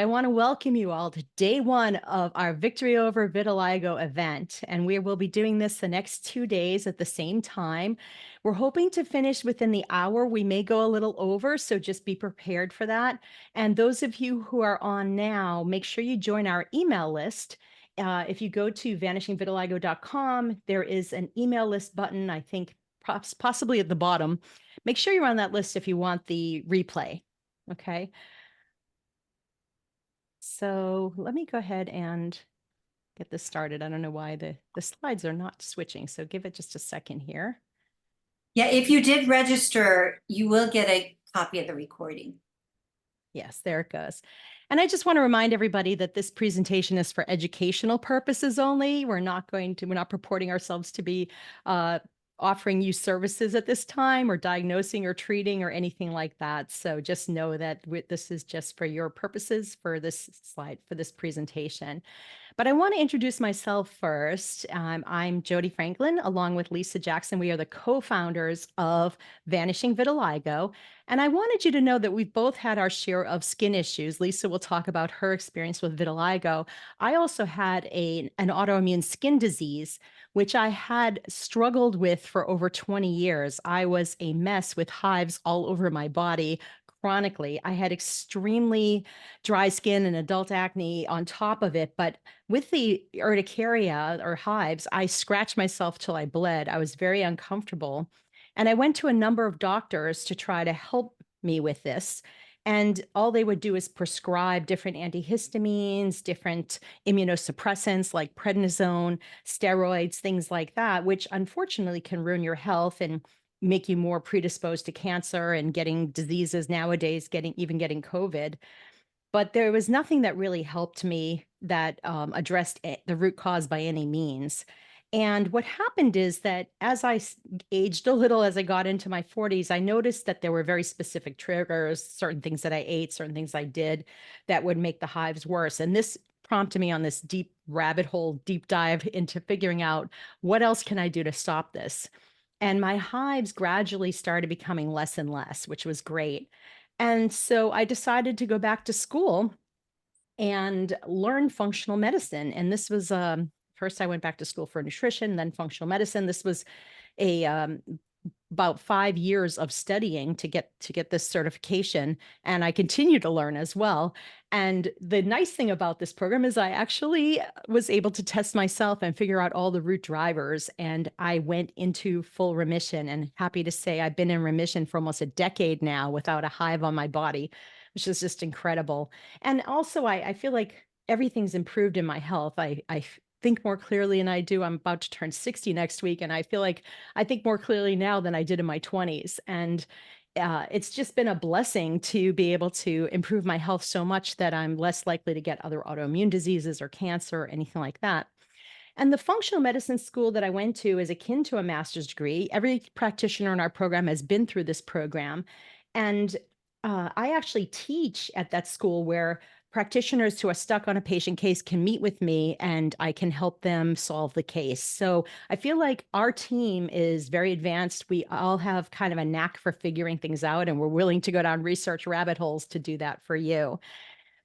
I want to welcome you all to day one of our Victory Over Vitiligo event. And we will be doing this the next 2 days at the same time. We're hoping to finish within the hour. We may go a little over, so just be prepared for that. And those of you who are on now, make sure you join our email list. If you go to vanishingvitiligo.com, there is an email list button, I think possibly at the bottom. Make sure you're on that list if you want the replay. Okay. So let me go ahead and get this started. I don't know why the slides are not switching, so give it just a second here. Yeah, if you did register, you will get a copy of the recording. Yes, there it goes. And I just want to remind everybody that this presentation is for educational purposes only. We're not purporting ourselves to be offering you services at this time or diagnosing or treating or anything like that. So just know that this is just for your purposes for this slide, for this presentation. But I want to introduce myself first. I'm Jody Franklin, along with Lisa Jackson. We are the co-founders of Vanishing Vitiligo. And I wanted you to know that we've both had our share of skin issues. Lisa will talk about her experience with vitiligo. I also had an autoimmune skin disease, which I had struggled with for over 20 years. I was a mess with hives all over my body chronically. I had extremely dry skin and adult acne on top of it. But with the urticaria or hives, I scratched myself till I bled. I was very uncomfortable. And I went to a number of doctors to try to help me with this. And all they would do is prescribe different antihistamines, different immunosuppressants like prednisone, steroids, things like that, which unfortunately can ruin your health and make you more predisposed to cancer and getting diseases nowadays, getting COVID. But there was nothing that really helped me that addressed the root cause by any means. And what happened is that as I aged a little, as I got into my 40s, I noticed that there were very specific triggers, certain things that I ate, certain things I did that would make the hives worse. And this prompted me on this deep rabbit hole, deep dive into figuring out what else can I do to stop this. And my hives gradually started becoming less and less, which was great. And so I decided to go back to school and learn functional medicine. And this was first I went back to school for nutrition, then functional medicine. This was a about 5 years of studying to get this certification, and I continue to learn as well. And the nice thing about this program is I actually was able to test myself and figure out all the root drivers, and I went into full remission. And happy to say I've been in remission for almost a decade now without a hive on my body, which is just incredible. And also I feel like everything's improved in my health. I think more clearly than I do. I'm about to turn 60 next week, and I feel like I think more clearly now than I did in my 20s. And it's just been a blessing to be able to improve my health so much that I'm less likely to get other autoimmune diseases or cancer or anything like that. And the functional medicine school that I went to is akin to a master's degree. Every practitioner in our program has been through this program. And I actually teach at that school where practitioners who are stuck on a patient case can meet with me and I can help them solve the case. So I feel like our team is very advanced. We all have kind of a knack for figuring things out, and we're willing to go down research rabbit holes to do that for you.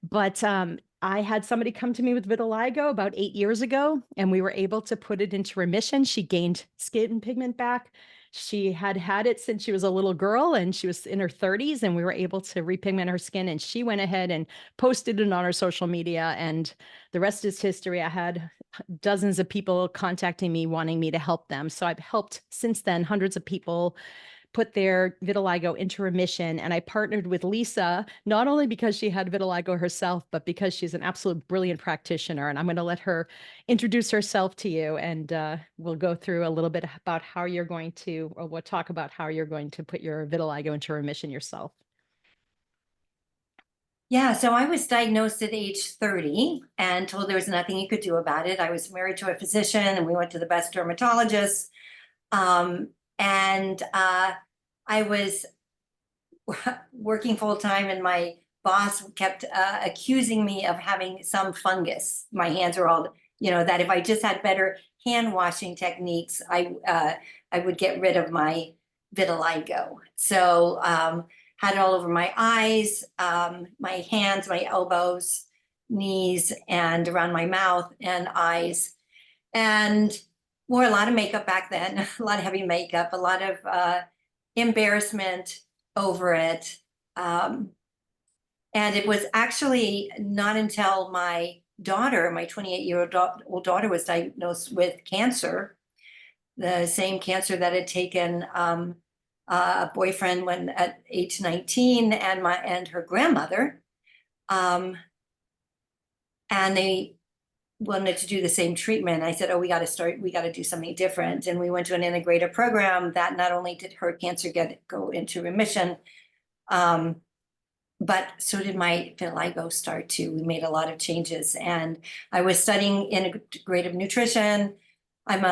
But I had somebody come to me with vitiligo about 8 years ago, and we were able to put it into remission. She gained skin pigment back. She had had it since she was a little girl, and she was in her 30s, and we were able to repigment her skin. And she went ahead and posted it on her social media, and the rest is history. I had dozens of people contacting me wanting me to help them. So I've helped since then hundreds of people put their vitiligo into remission. And I partnered with Lisa, not only because she had vitiligo herself, but because she's an absolute brilliant practitioner. And I'm going to let her introduce herself to you. And we'll go through a little bit about how you're going to, or we'll talk about how you're going to put your vitiligo into remission yourself. Yeah, so I was diagnosed at age 30 and told there was nothing you could do about it. I was married to a physician and we went to the best dermatologist. And I was working full time, and my boss kept accusing me of having some fungus. My hands were all, that if I just had better hand washing techniques, I would get rid of my vitiligo. So had it all over my eyes, my hands, my elbows. knees and around my mouth and eyes, and wore a lot of makeup back then, a lot of heavy makeup, a lot of embarrassment over it. And it was actually not until my daughter, my 28-year-old daughter, was diagnosed with cancer, the same cancer that had taken a boyfriend when at age 19 and her grandmother. And they wanted to do the same treatment. I said, oh, we got to do something different. And we went to an integrative program that not only did her cancer go into remission, but so did my vitiligo start too. We made a lot of changes, and I was studying integrative nutrition. I'm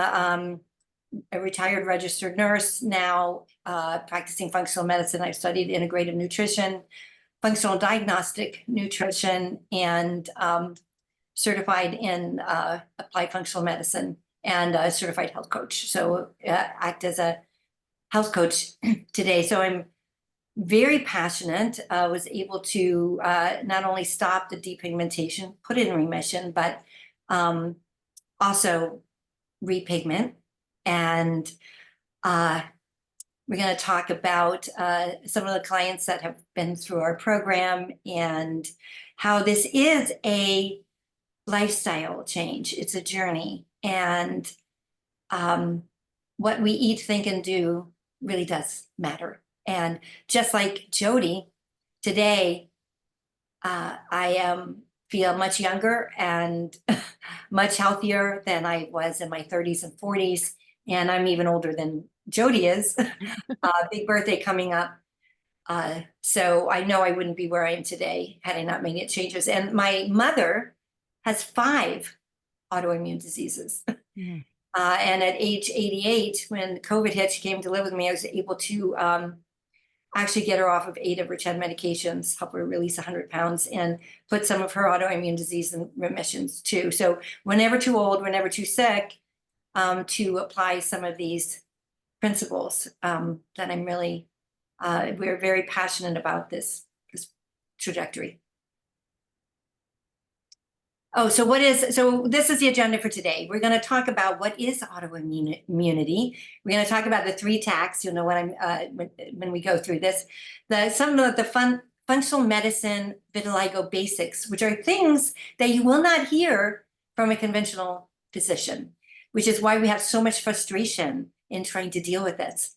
a retired registered nurse now, practicing functional medicine. I've studied integrative nutrition, functional diagnostic nutrition, and certified in applied functional medicine, and a certified health coach. So act as a health coach today. So I'm very passionate, was able to not only stop the depigmentation, put it in remission, but also repigment. And we're going to talk about some of the clients that have been through our program and how this is a lifestyle change. It's a journey. And what we eat, think, and do really does matter. And just like Jody, today, I feel much younger and much healthier than I was in my 30s and 40s. And I'm even older than Jody is. Big birthday coming up. So I know I wouldn't be where I am today had I not made any changes. And my mother has 5 autoimmune diseases. Mm. And at age 88, when COVID hit, she came to live with me. I was able to actually get her off of 8 of her 10 medications, help her release 100 pounds, and put some of her autoimmune disease in remissions too. So we're never too old, we're never too sick to apply some of these principles that I'm really, we're very passionate about this trajectory. Oh, so this is the agenda for today. We're going to talk about what is autoimmunity. We're going to talk about the 3 attacks. You'll know what I'm when we go through this. Some of the functional medicine vitiligo basics, which are things that you will not hear from a conventional physician, which is why we have so much frustration in trying to deal with this.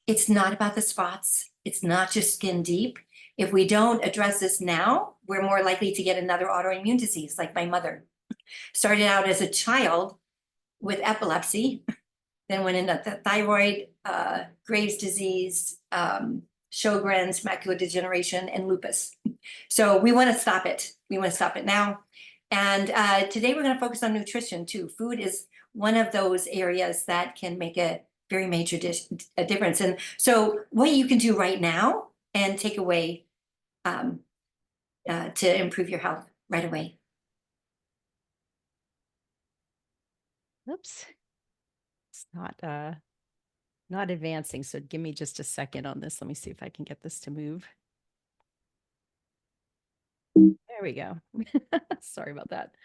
It's not about the spots. It's not just skin deep. If we don't address this now, we're more likely to get another autoimmune disease, like my mother. Started out as a child with epilepsy, then went into the thyroid, Graves' disease, Sjogren's, macular degeneration, and lupus. So we want to stop it. We want to stop it now. And today we're going to focus on nutrition too. Food is one of those areas that can make a very major difference. And so what you can do right now and take away to improve your health right away. Oops. It's not advancing. So give me just a second on this. Let me see if I can get this to move. There we go. Sorry about that.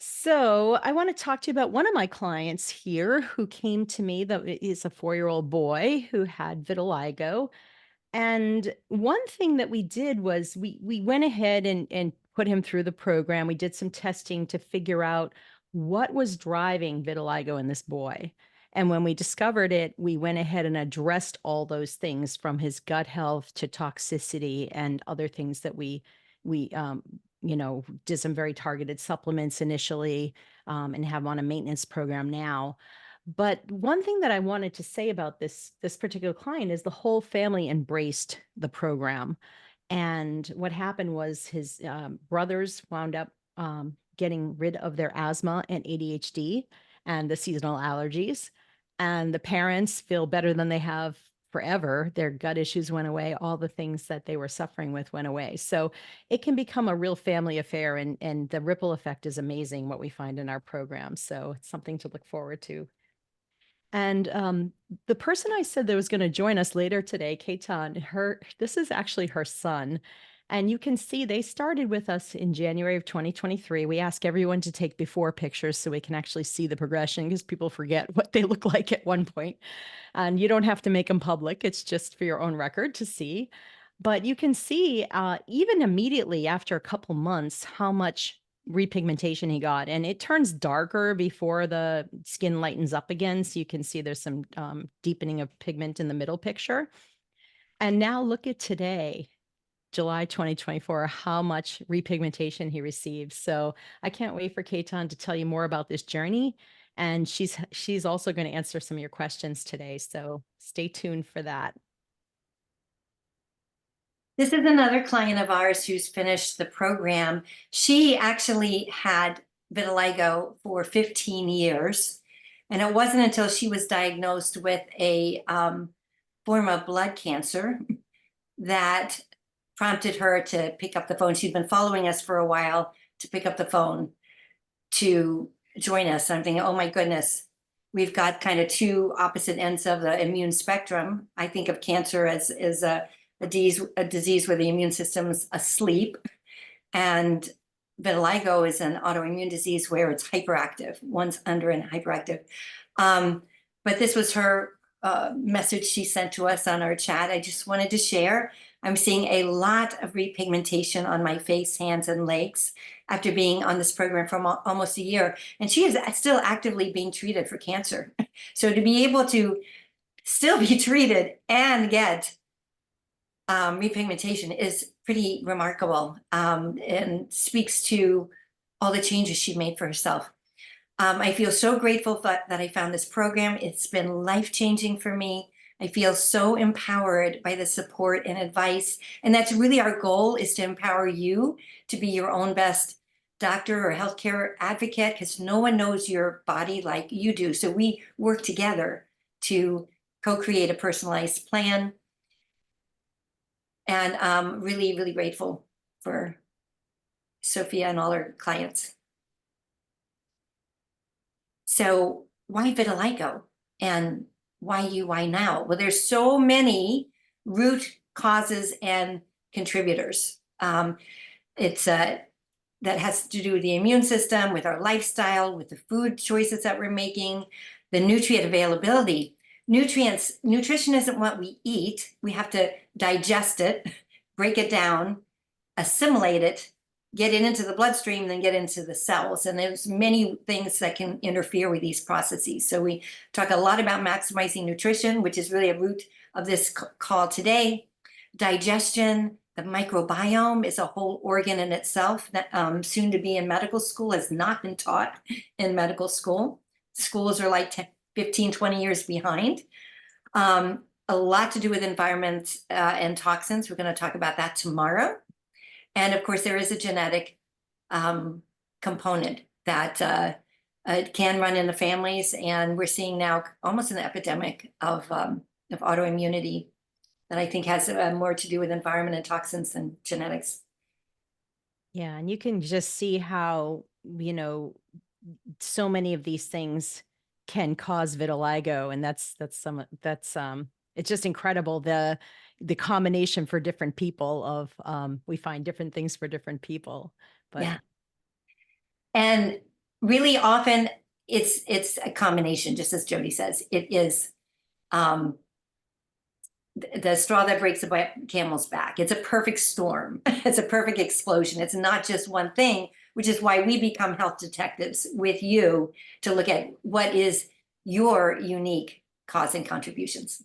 So I want to talk to you about one of my clients here who came to me, that is a 4-year-old boy who had vitiligo. And one thing that we did was we went ahead and put him through the program. We did some testing to figure out what was driving vitiligo in this boy. And when we discovered it, we went ahead and addressed all those things, from his gut health to toxicity and other things that we did some very targeted supplements initially, and have on a maintenance program now. But one thing that I wanted to say about this particular client is the whole family embraced the program. And what happened was his brothers wound up getting rid of their asthma and ADHD and the seasonal allergies. And the parents feel better than they have forever. Their gut issues went away. All the things that they were suffering with went away. So it can become a real family affair. And the ripple effect is amazing, what we find in our program. So it's something to look forward to. And the person I said that was going to join us later today, Ketan, this is actually her son. And you can see they started with us in January of 2023. We ask everyone to take before pictures so we can actually see the progression because people forget what they look like at one point. And you don't have to make them public. It's just for your own record to see. But you can see even immediately after a couple months how much repigmentation he got. And it turns darker before the skin lightens up again. So you can see there's some deepening of pigment in the middle picture. And now look at today. July 2024, how much repigmentation he received. So I can't wait for Ketan to tell you more about this journey. And she's also going to answer some of your questions today. So stay tuned for that. This is another client of ours who's finished the program. She actually had vitiligo for 15 years. And it wasn't until she was diagnosed with a form of blood cancer that prompted her to pick up the phone. She'd been following us for a while to pick up the phone to join us. And I'm thinking, oh my goodness, we've got kind of two opposite ends of the immune spectrum. I think of cancer as a disease where the immune system's asleep, and vitiligo is an autoimmune disease where it's hyperactive. One's under and hyperactive. But this was her message she sent to us on our chat. I just wanted to share. I'm seeing a lot of repigmentation on my face, hands, and legs after being on this program for almost a year. And she is still actively being treated for cancer. So to be able to still be treated and get repigmentation is pretty remarkable, and speaks to all the changes she made for herself. I feel so grateful that I found this program. It's been life-changing for me. I feel so empowered by the support and advice. And that's really our goal, is to empower you to be your own best doctor or healthcare advocate, because no one knows your body like you do. So we work together to co-create a personalized plan. And I'm really, really grateful for Sophia and all her clients. So why vitiligo? And why you, why now? Well, there's so many root causes and contributors. It's that has to do with the immune system, with our lifestyle, with the food choices that we're making, the nutrient availability. Nutrition isn't what we eat. We have to digest it, break it down, assimilate it, get it into the bloodstream, then get into the cells. And there's many things that can interfere with these processes. So we talk a lot about maximizing nutrition, which is really a root of this call today. Digestion, the microbiome is a whole organ in itself that soon to be in medical school, has not been taught in medical school. Schools are like 15, 20 years behind. A lot to do with environment and toxins. We're going to talk about that tomorrow. And of course, there is a genetic component that can run in the families. And we're seeing now almost an epidemic of autoimmunity that I think has more to do with environment and toxins than genetics. Yeah, and you can just see how, so many of these things can cause vitiligo, and that's it's just incredible the combination for different people of we find different things for different people. But yeah, and really often it's a combination, just as Jody says. It is the straw that breaks the camel's back. It's a perfect storm. It's a perfect explosion. It's not just one thing, which is why we become health detectives with you to look at what is your unique cause and contributions.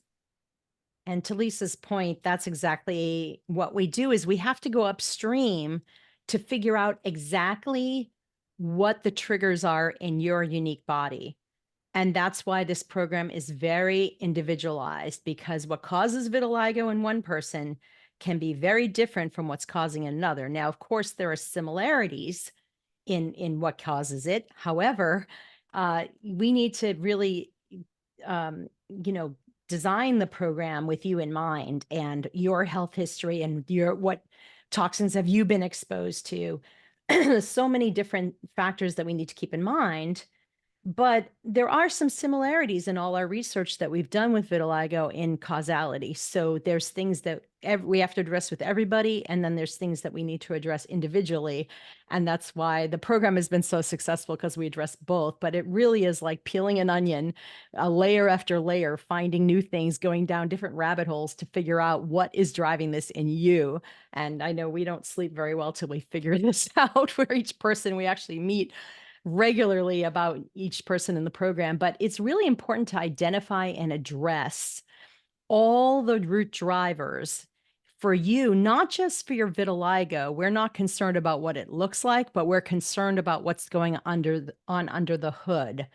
And to Lisa's point, that's exactly what we do, is we have to go upstream to figure out exactly what the triggers are in your unique body. And that's why this program is very individualized, because what causes vitiligo in one person can be very different from what's causing another. Now, of course, there are similarities in what causes it. However, we need to really, design the program with you in mind and your health history and what toxins have you been exposed to. So many different factors that we need to keep in mind But there are some similarities in all our research that we've done with vitiligo in causality. So there's things that we have to address with everybody, and then there's things that we need to address individually. And that's why the program has been so successful, because we address both. But it really is like peeling an onion, a layer after layer, finding new things, going down different rabbit holes to figure out what is driving this in you. And I know we don't sleep very well till we figure this out for each person we actually meet regularly about each person in the program, but it's really important to identify and address all the root drivers for you, not just for your vitiligo. We're not concerned about what it looks like, but we're concerned about what's going under the hood.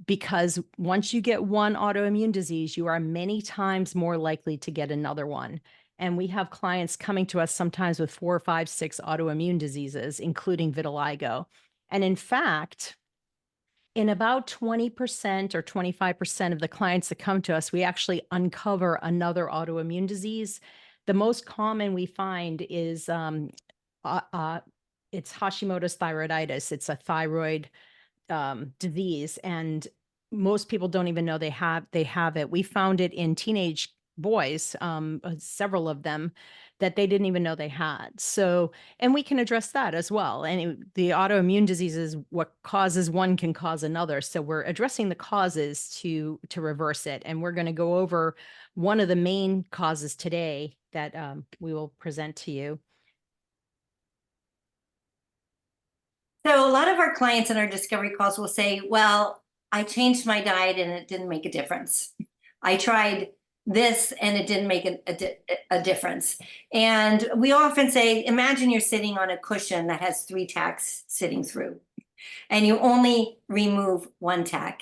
Because once you get one autoimmune disease, you are many times more likely to get another one. And we have clients coming to us sometimes with 4, 5, 6 autoimmune diseases, including vitiligo. And in fact, in about 20% or 25% of the clients that come to us, we actually uncover another autoimmune disease. The most common we find is uh, uh, it's Hashimoto's thyroiditis. It's a thyroid disease, and most people don't even know they have it. We found it in teenage boys, several of them, that they didn't even know they had. So, and we can address that as well. And the autoimmune diseases, what causes one can cause another. So we're addressing the causes to reverse it. And we're going to go over one of the main causes today that we will present to you. So a lot of our clients in our discovery calls will say, well, I changed my diet and it didn't make a difference. I tried this and it didn't make a difference. And we often say, imagine you're sitting on a cushion that has 3 tacks sitting through, and you only remove 1 tack.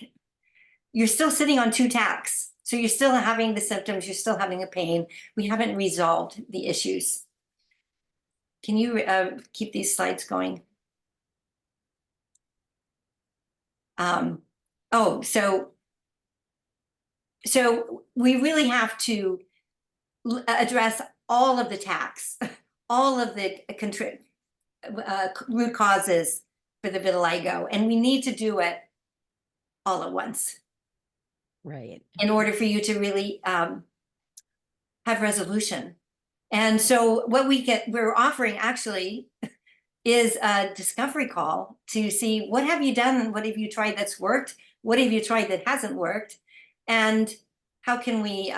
You're still sitting on 2 tacks. So you're still having the symptoms, you're still having a pain. We haven't resolved the issues. Can you keep these slides going? Oh, so we really have to address all of the tacks, all of the root causes for the vitiligo, and we need to do it all at once. Right. In order for you to really have resolution. And so what we're offering actually is a discovery call to see, what have you done? What have you tried that's worked? What have you tried that hasn't worked? And how can we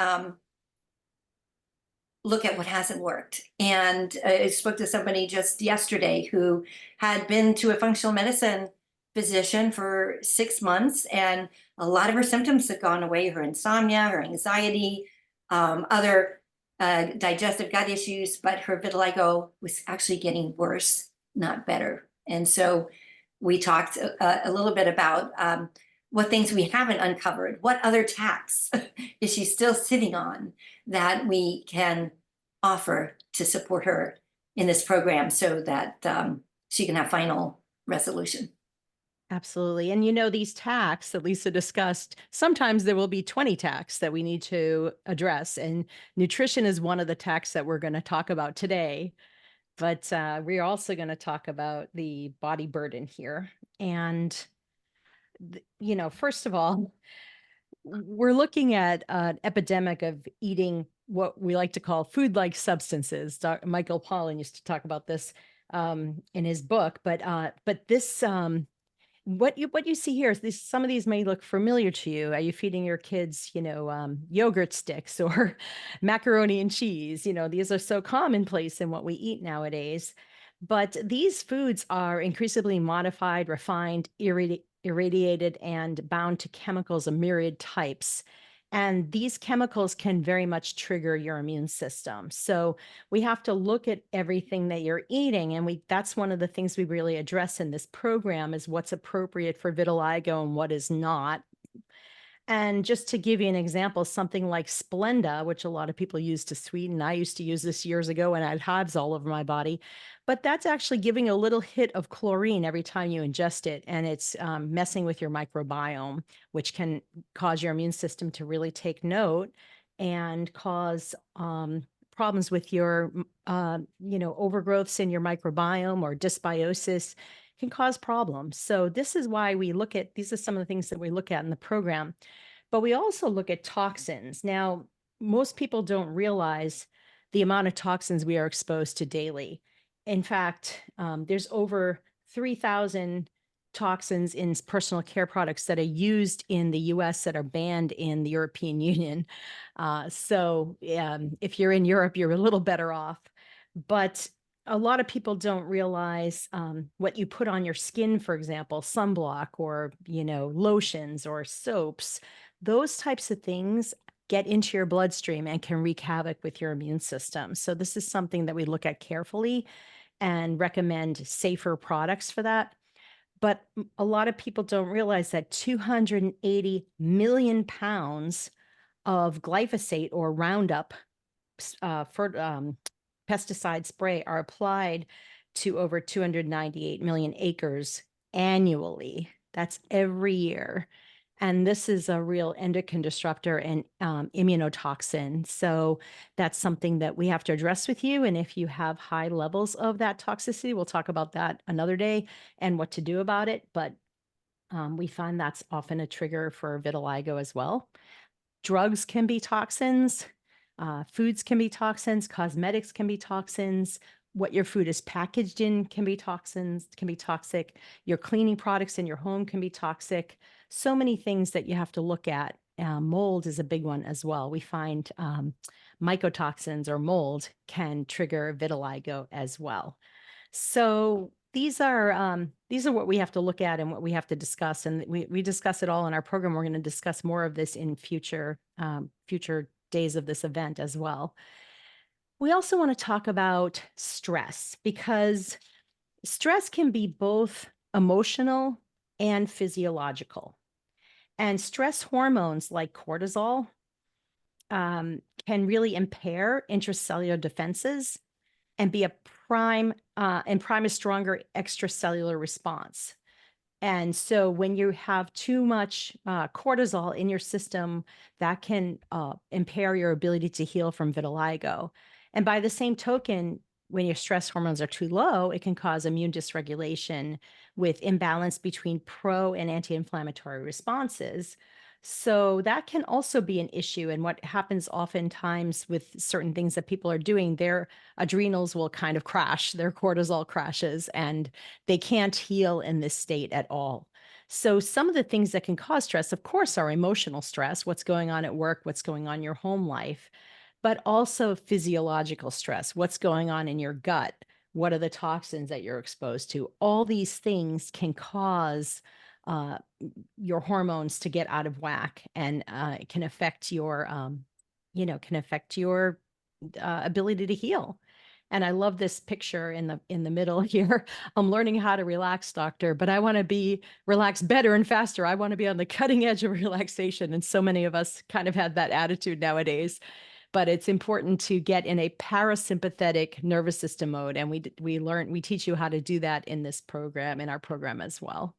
look at what hasn't worked? And I spoke to somebody just yesterday who had been to a functional medicine physician for 6 months, and a lot of her symptoms had gone away, her insomnia, her anxiety, other digestive gut issues, but her vitiligo was actually getting worse, not better. And so we talked a little bit about what things we haven't uncovered, what other tacks is she still sitting on that we can offer to support her in this program so that she can have final resolution. Absolutely. And these tacks that Lisa discussed, sometimes there will be 20 tacks that we need to address. And nutrition is one of the tacks that we're going to talk about today. But we're also going to talk about the body burden here. And, first of all, we're looking at an epidemic of eating what we like to call food-like substances. Michael Pollan used to talk about this in his book. But this what you see here is this. Some of these may look familiar to you. Are you feeding your kids, yogurt sticks or macaroni and cheese? These are so commonplace in what we eat nowadays. But these foods are increasingly modified, refined, irradiated, and bound to chemicals of myriad types. And these chemicals can very much trigger your immune system. So we have to look at everything that you're eating. And that's one of the things we really address in this program, is what's appropriate for vitiligo and what is not. And just to give you an example, something like Splenda, which a lot of people use to sweeten. I used to use this years ago and I had hives all over my body. But that's actually giving a little hit of chlorine every time you ingest it. And it's messing with your microbiome, which can cause your immune system to really take note and cause problems with your, overgrowths in your microbiome or dysbiosis. can cause problems. So this is why we look at, these are some of the things that we look at in the program, but we also look at toxins. Now, most people don't realize the amount of toxins we are exposed to daily. In fact, there's over 3,000 toxins in personal care products that are used in the US that are banned in the European Union. If you're in Europe, you're a little better off. But a lot of people don't realize what you put on your skin, for example, sunblock or, lotions or soaps. Those types of things get into your bloodstream and can wreak havoc with your immune system. So this is something that we look at carefully and recommend safer products for that. But a lot of people don't realize that 280 million pounds of glyphosate or Roundup pesticide spray are applied to over 298 million acres annually. That's every year. And this is a real endocrine disruptor and immunotoxin. So that's something that we have to address with you. And if you have high levels of that toxicity, we'll talk about that another day and what to do about it. But we find that's often a trigger for vitiligo as well. Drugs can be toxins. Foods can be toxins. Cosmetics can be toxins. What your food is packaged in can be toxins, can be toxic. Your cleaning products in your home can be toxic. So many things that you have to look at. Mold is a big one as well. We find mycotoxins or mold can trigger vitiligo as well. So these are what we have to look at and what we have to discuss. And we discuss it all in our program. We're going to discuss more of this in future days of this event as well. We also want to talk about stress, because stress can be both emotional and physiological. And stress hormones like cortisol can really impair intracellular defenses and be a prime a stronger extracellular response. And so when you have too much cortisol in your system, that can impair your ability to heal from vitiligo. And by the same token, when your stress hormones are too low, it can cause immune dysregulation with imbalance between pro and anti-inflammatory responses. So that can also be an issue. And what happens oftentimes with certain things that people are doing, their adrenals will kind of crash, their cortisol crashes, and they can't heal in this state at all. So some of the things that can cause stress, of course, are emotional stress, what's going on at work, what's going on in your home life, but also physiological stress, what's going on in your gut, what are the toxins that you're exposed to. All these things can cause your hormones to get out of whack, and it can affect your, ability to heal. And I love this picture in the middle here. I'm learning how to relax, doctor, but I want to be relaxed better and faster. I want to be on the cutting edge of relaxation. And so many of us kind of have that attitude nowadays. But it's important to get in a parasympathetic nervous system mode. And we teach you how to do that in this program, in our program as well.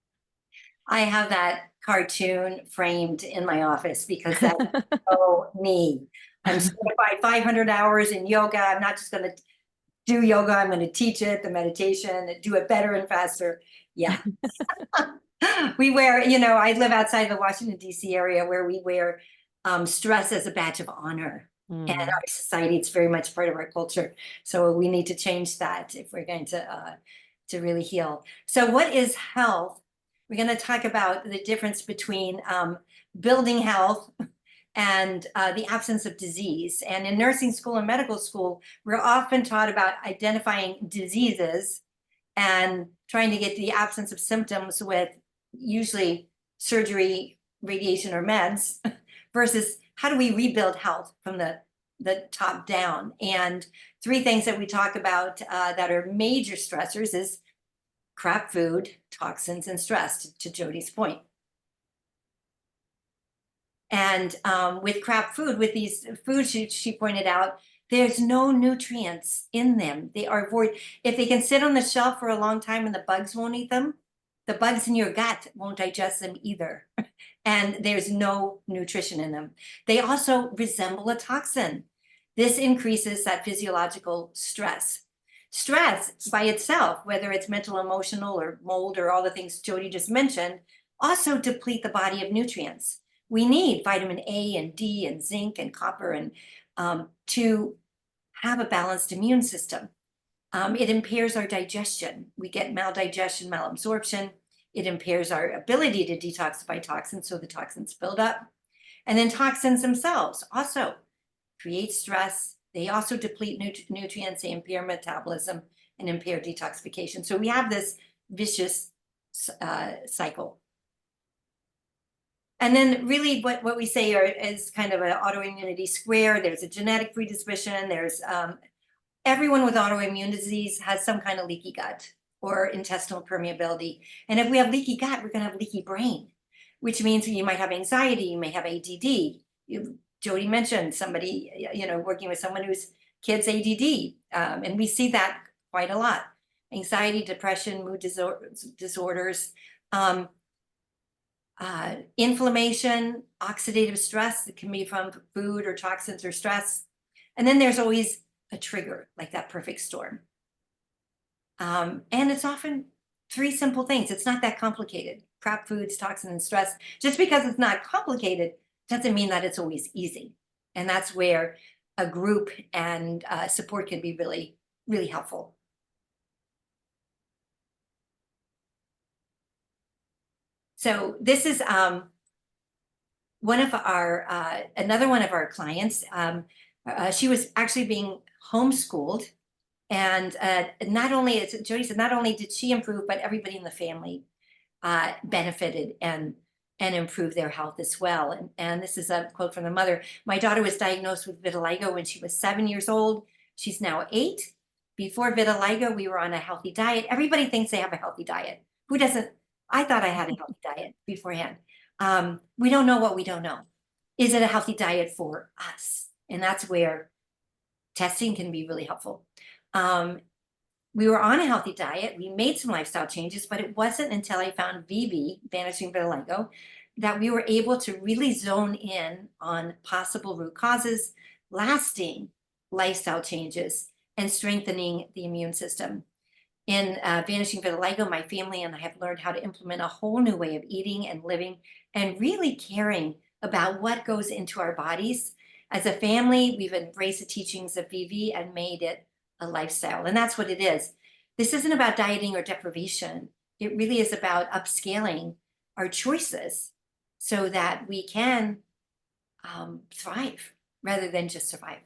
I have that cartoon framed in my office because that's so me. I'm certified 500 hours in yoga. I'm not just going to do yoga. I'm going to teach it, the meditation, do it better and faster. Yeah. We wear, I live outside the Washington, D.C. area, where we wear stress as a badge of honor. And our society, it's very much part of our culture. So we need to change that if we're going to really heal. So what is health? We're going to talk about the difference between building health and the absence of disease. And in nursing school and medical school, we're often taught about identifying diseases and trying to get the absence of symptoms with usually surgery, radiation, or meds, versus how do we rebuild health from the top down. And three things that we talk about that are major stressors is crap food, toxins, and stress, to Jody's point. And with crap food, with these foods, she pointed out, there's no nutrients in them. They are void. If they can sit on the shelf for a long time and the bugs won't eat them, the bugs in your gut won't digest them either. And there's no nutrition in them. They also resemble a toxin. This increases that physiological stress. Stress by itself, whether it's mental, emotional, or mold, or all the things Jody just mentioned, also deplete the body of nutrients. We need vitamin A and D and zinc and copper and to have a balanced immune system. It impairs our digestion. We get maldigestion, malabsorption. It impairs our ability to detoxify toxins, so the toxins build up. And then toxins themselves also create stress. They also deplete nutrients, they impair metabolism and impair detoxification. So we have this vicious cycle. And then really what we say is kind of an autoimmunity square. There's a genetic predisposition. There's everyone with autoimmune disease has some kind of leaky gut or intestinal permeability. And if we have leaky gut, we're going to have leaky brain, which means you might have anxiety, you may have ADD. Jody mentioned somebody, working with someone whose kids ADD, and we see that quite a lot. Anxiety, depression, mood disorders, inflammation, oxidative stress that can be from food or toxins or stress. And then there's always a trigger, like that perfect storm. And it's often 3 simple things. It's not that complicated. Crap foods, toxins, and stress. Just because it's not complicated doesn't mean that it's always easy. And that's where a group and support can be really, really helpful. So this is one of our, another one of our clients. She was actually being homeschooled. And not only, as Jody said, not only did she improve, but everybody in the family benefited and improved their health as well. And this is a quote from the mother. My daughter was diagnosed with vitiligo when she was 7 years old. She's now 8. Before vitiligo, we were on a healthy diet. Everybody thinks they have a healthy diet. Who doesn't? I thought I had a healthy diet beforehand. We don't know what we don't know. Is it a healthy diet for us? And that's where testing can be really helpful. We were on a healthy diet. We made some lifestyle changes, but it wasn't until I found VV, Vanishing Vitiligo, that we were able to really zone in on possible root causes, lasting lifestyle changes, and strengthening the immune system. In Vanishing Vitiligo, my family and I have learned how to implement a whole new way of eating and living and really caring about what goes into our bodies. As a family, we've embraced the teachings of VV and made it a lifestyle. And that's what it is. This isn't about dieting or deprivation. It really is about upscaling our choices so that we can thrive rather than just survive.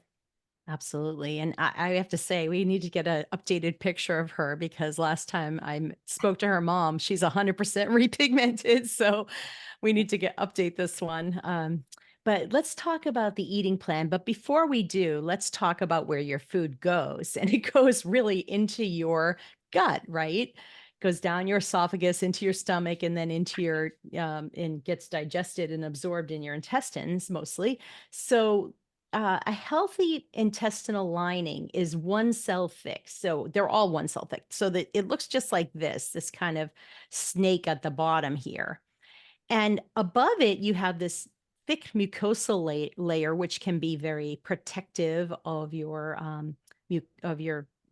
Absolutely. And I have to say, we need to get an updated picture of her because last time I spoke to her mom, she's 100% repigmented. So we need to update this one. But let's talk about the eating plan. But before we do, let's talk about where your food goes. And it goes really into your gut, right? Goes down your esophagus, into your stomach, and then into your, and gets digested and absorbed in your intestines mostly. So a healthy intestinal lining is 1 cell thick. So they're all 1 cell thick. So that it looks just like this kind of snake at the bottom here. And above it, you have this thick mucosal layer, which can be very protective of your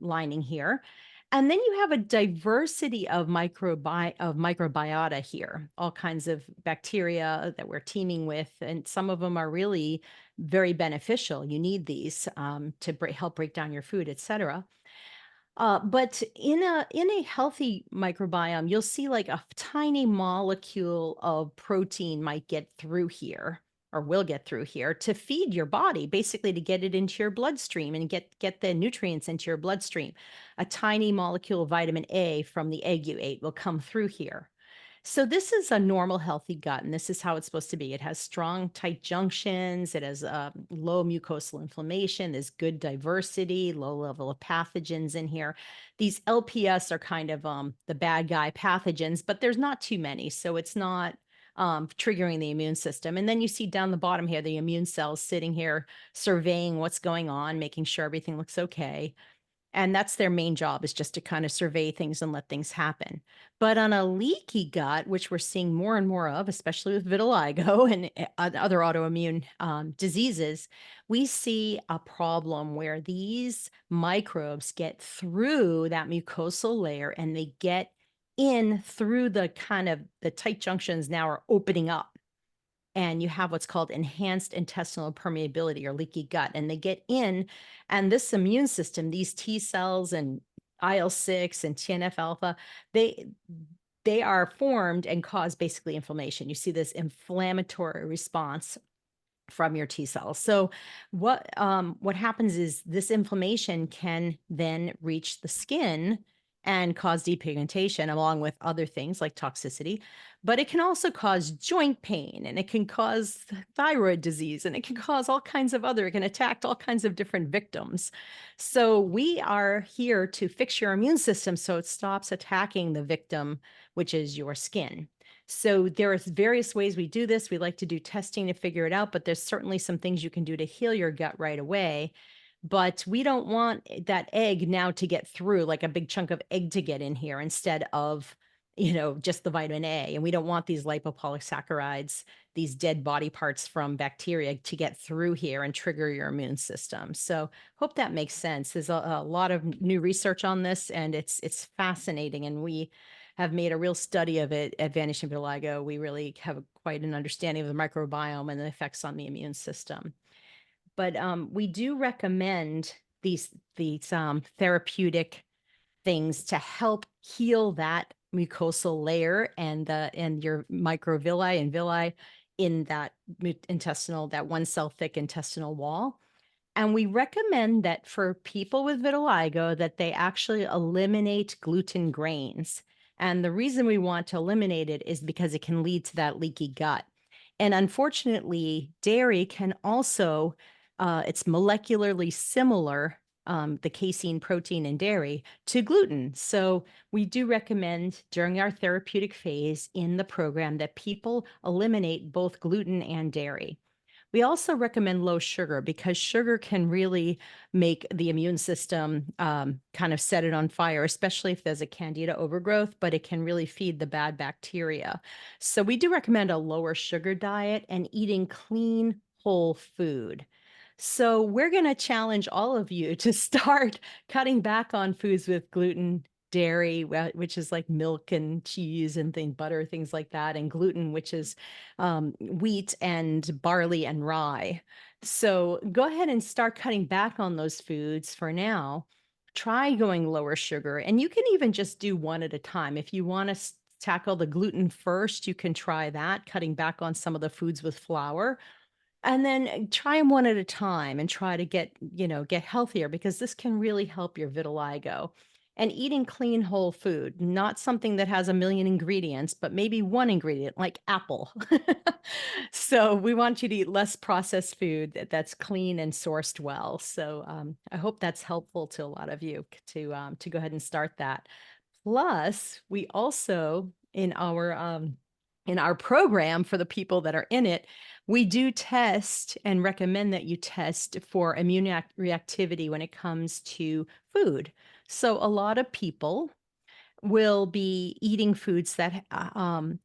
lining here. And then you have a diversity of microbiota here, all kinds of bacteria that we're teeming with, and some of them are really very beneficial. You need these to help break down your food, etc. But in a healthy microbiome, you'll see like a tiny molecule of protein might get through here or will get through here to feed your body, basically to get it into your bloodstream and get the nutrients into your bloodstream. A tiny molecule of vitamin A from the egg you ate will come through here. So this is a normal, healthy gut, and this is how it's supposed to be. It has strong, tight junctions. It has low mucosal inflammation. There's good diversity, low level of pathogens in here. These LPS are kind of the bad guy pathogens, but there's not too many, so it's not triggering the immune system. And then you see down the bottom here, the immune cells sitting here surveying what's going on, making sure everything looks okay. And that's their main job, is just to kind of survey things and let things happen. But on a leaky gut, which we're seeing more and more of, especially with vitiligo and other autoimmune diseases, we see a problem where these microbes get through that mucosal layer and they get in through the kind of the tight junctions now are opening up, and you have what's called enhanced intestinal permeability or leaky gut, and they get in, and this immune system, these T cells and IL-6 and TNF alpha, they they are formed and cause basically inflammation. You see this inflammatory response from your T cells. So what happens is this inflammation can then reach the skin and cause depigmentation along with other things like toxicity, but it can also cause joint pain, and it can cause thyroid disease, and it can cause all kinds of other, it can attack all kinds of different victims. So we are here to fix your immune system so it stops attacking the victim, which is your skin. So there are various ways we do this. We like to do testing to figure it out, but there's certainly some things you can do to heal your gut right away. But we don't want that egg now to get through, like a big chunk of egg to get in here instead of, just the vitamin A. And we don't want these lipopolysaccharides, these dead body parts from bacteria, to get through here and trigger your immune system. So hope that makes sense. There's a lot of new research on this, and it's fascinating. And we have made a real study of it at Vanish and Vitiligo. We really have quite an understanding of the microbiome and the effects on the immune system. But we do recommend these therapeutic things to help heal that mucosal layer and your microvilli and villi in that intestinal, that one cell thick intestinal wall. And we recommend that for people with vitiligo that they actually eliminate gluten grains. And the reason we want to eliminate it is because it can lead to that leaky gut. And unfortunately, dairy can also, it's molecularly similar, the casein protein in dairy, to gluten. So we do recommend during our therapeutic phase in the program that people eliminate both gluten and dairy. We also recommend low sugar because sugar can really make the immune system kind of set it on fire, especially if there's a candida overgrowth, but it can really feed the bad bacteria. So we do recommend a lower sugar diet and eating clean, whole food. So we're going to challenge all of you to start cutting back on foods with gluten, dairy, which is like milk and cheese and butter, things like that, and gluten, which is wheat and barley and rye. So go ahead and start cutting back on those foods for now. Try going lower sugar, and you can even just do one at a time. If you want to tackle the gluten first, you can try that, cutting back on some of the foods with flour. And then try them one at a time and try to get healthier, because this can really help your vitiligo. And eating clean whole food, not something that has a million ingredients, but maybe one ingredient like apple. So we want you to eat less processed food that's clean and sourced well. So I hope that's helpful to a lot of you to go ahead and start that. Plus, we also in our program for the people that are in it, we do test and recommend that you test for immune reactivity when it comes to food. So a lot of people will be eating foods that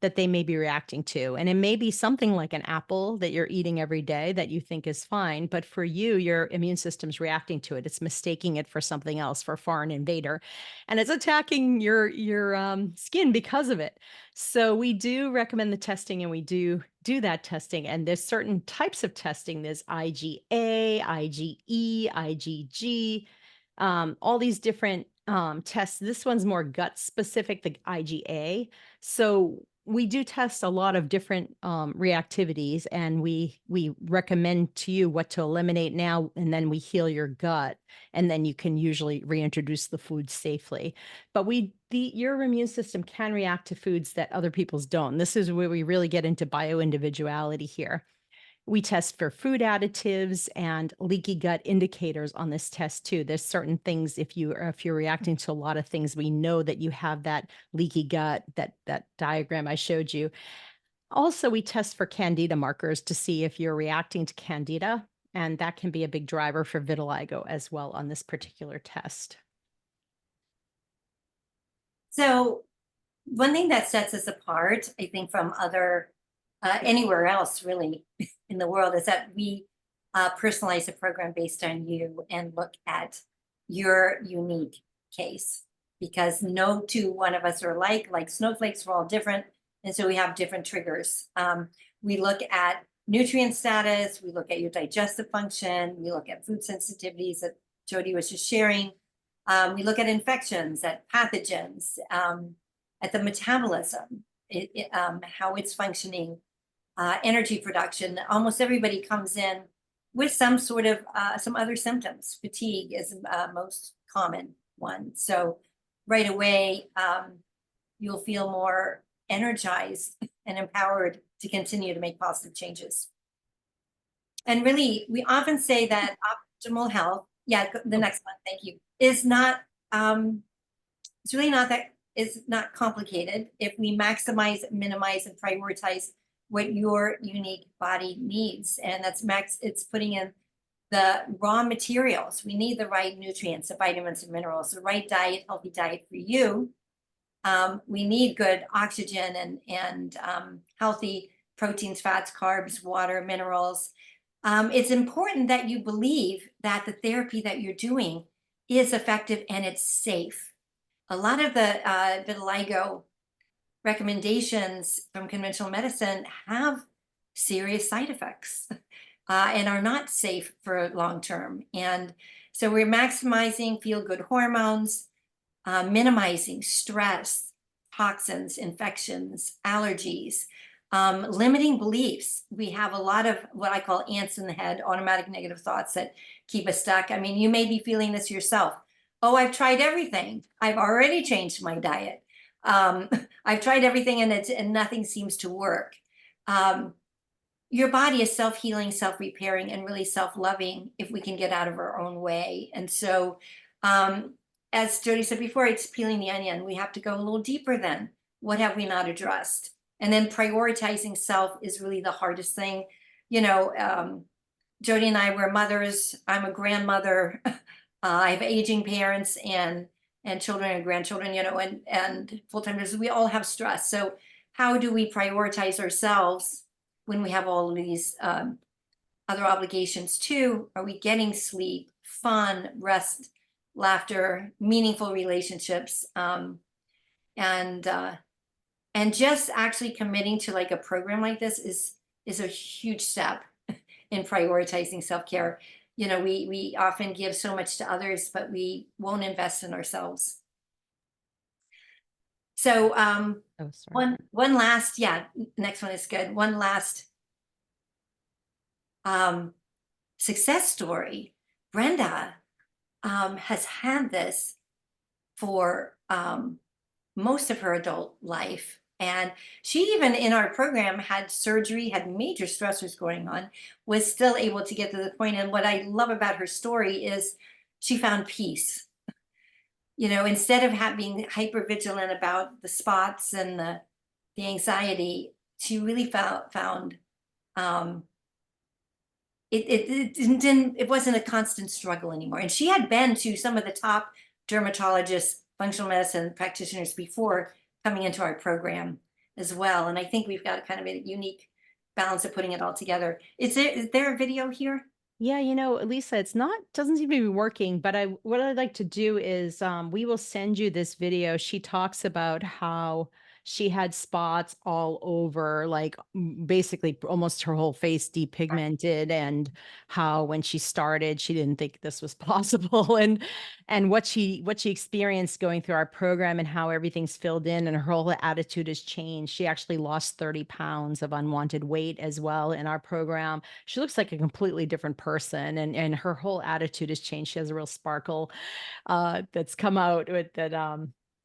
they may be reacting to. And it may be something like an apple that you're eating every day that you think is fine, but for you, your immune system's reacting to it. It's mistaking it for something else, for a foreign invader, and it's attacking your skin because of it. So we do recommend the testing, and we do that testing. And there's certain types of testing. There's IgA, IgE, IgG, all these different tests. This one's more gut specific, the IgA. So we do test a lot of different reactivities, and we recommend to you what to eliminate now, and then we heal your gut, and then you can usually reintroduce the food safely. But your immune system can react to foods that other people's don't. This is where we really get into bioindividuality here. We test for food additives and leaky gut indicators on this test too. There's certain things, if you're reacting to a lot of things, we know that you have that leaky gut, that diagram I showed you. Also, we test for candida markers to see if you're reacting to candida, and that can be a big driver for vitiligo as well on this particular test. So one thing that sets us apart, I think, from other anywhere else really in the world is that we personalize a program based on you and look at your unique case because no two one of us are alike. Like snowflakes, we're all different, and so we have different triggers. We look at nutrient status, we look at your digestive function, we look at food sensitivities that Jody was just sharing. We look at infections, at pathogens, at the metabolism, how it's functioning, energy production. Almost everybody comes in with some sort of some other symptoms. Fatigue is most common one. So right away, you'll feel more energized and empowered to continue to make positive changes. And really, we often say that optimal health, yeah, the next one, thank you, is not, it's really not that, it's not complicated if we maximize, minimize, and prioritize what your unique body needs. And that's it's putting in the raw materials. We need the right nutrients, the vitamins and minerals, the right diet, healthy diet for you. We need good oxygen and healthy proteins, fats, carbs, water, minerals. It's important that you believe that the therapy that you're doing is effective and it's safe. A lot of the vitiligo recommendations from conventional medicine have serious side effects and are not safe for long term. And so we're maximizing feel good hormones, minimizing stress, toxins, infections, allergies, limiting beliefs. We have a lot of what I call ants in the head, automatic negative thoughts that keep us stuck. I mean, you may be feeling this yourself. Oh, I've tried everything. I've already changed my diet. I've tried everything and nothing seems to work. Your body is self-healing, self-repairing, and really self-loving if we can get out of our own way. And so, as Jody said before, it's peeling the onion. We have to go a little deeper then. What have we not addressed? And then prioritizing self is really the hardest thing. You know, Jody and I were mothers. I'm a grandmother. I have aging parents and children and grandchildren, you know, and full-timers. We all have stress. So how do we prioritize ourselves when we have all of these other obligations too? Are we getting sleep, fun, rest, laughter, meaningful relationships, and just actually committing to like a program like this is a huge step in prioritizing self-care. You know, we often give so much to others, but we won't invest in ourselves. So Oh, sorry. one last, yeah, next one is good. One last success story. Brenda has had this for most of her adult life. And she even in our program had surgery, had major stressors going on, was still able to get to the point. And what I love about her story is she found peace. You know, instead of being hyper vigilant about the spots and the anxiety, she really found it wasn't a constant struggle anymore. And she had been to some of the top dermatologists, functional medicine practitioners before coming into our program as well. And I think we've got kind of a unique balance of putting it all together. Is there a video here? Yeah, you know, Lisa, it's not doesn't seem to be working, but what I'd like to do is we will send you this video. She talks about how she had spots all over, like basically almost her whole face depigmented, and how when she started, she didn't think this was possible, and what she experienced going through our program and how everything's filled in and her whole attitude has changed. She actually lost 30 pounds of unwanted weight as well in our program. She looks like a completely different person, and her whole attitude has changed. She has a real sparkle that's come out with that.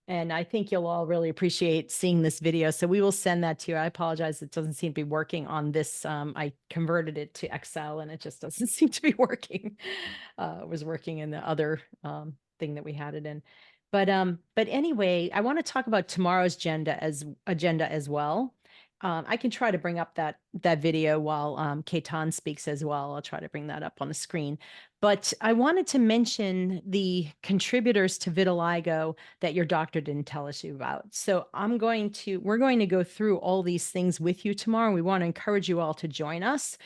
And I think you'll all really appreciate seeing this video. So we will send that to you. I apologize. It doesn't seem to be working on this. I converted it to Excel and it just doesn't seem to be working. It was working in the other thing that we had it in. But anyway, I want to talk about tomorrow's agenda as well. I can try to bring up that video while Ketan speaks as well. I'll try to bring that up on the screen. But I wanted to mention the contributors to vitiligo that your doctor didn't tell us about. So we're going to go through all these things with you tomorrow. We want to encourage you all to join us.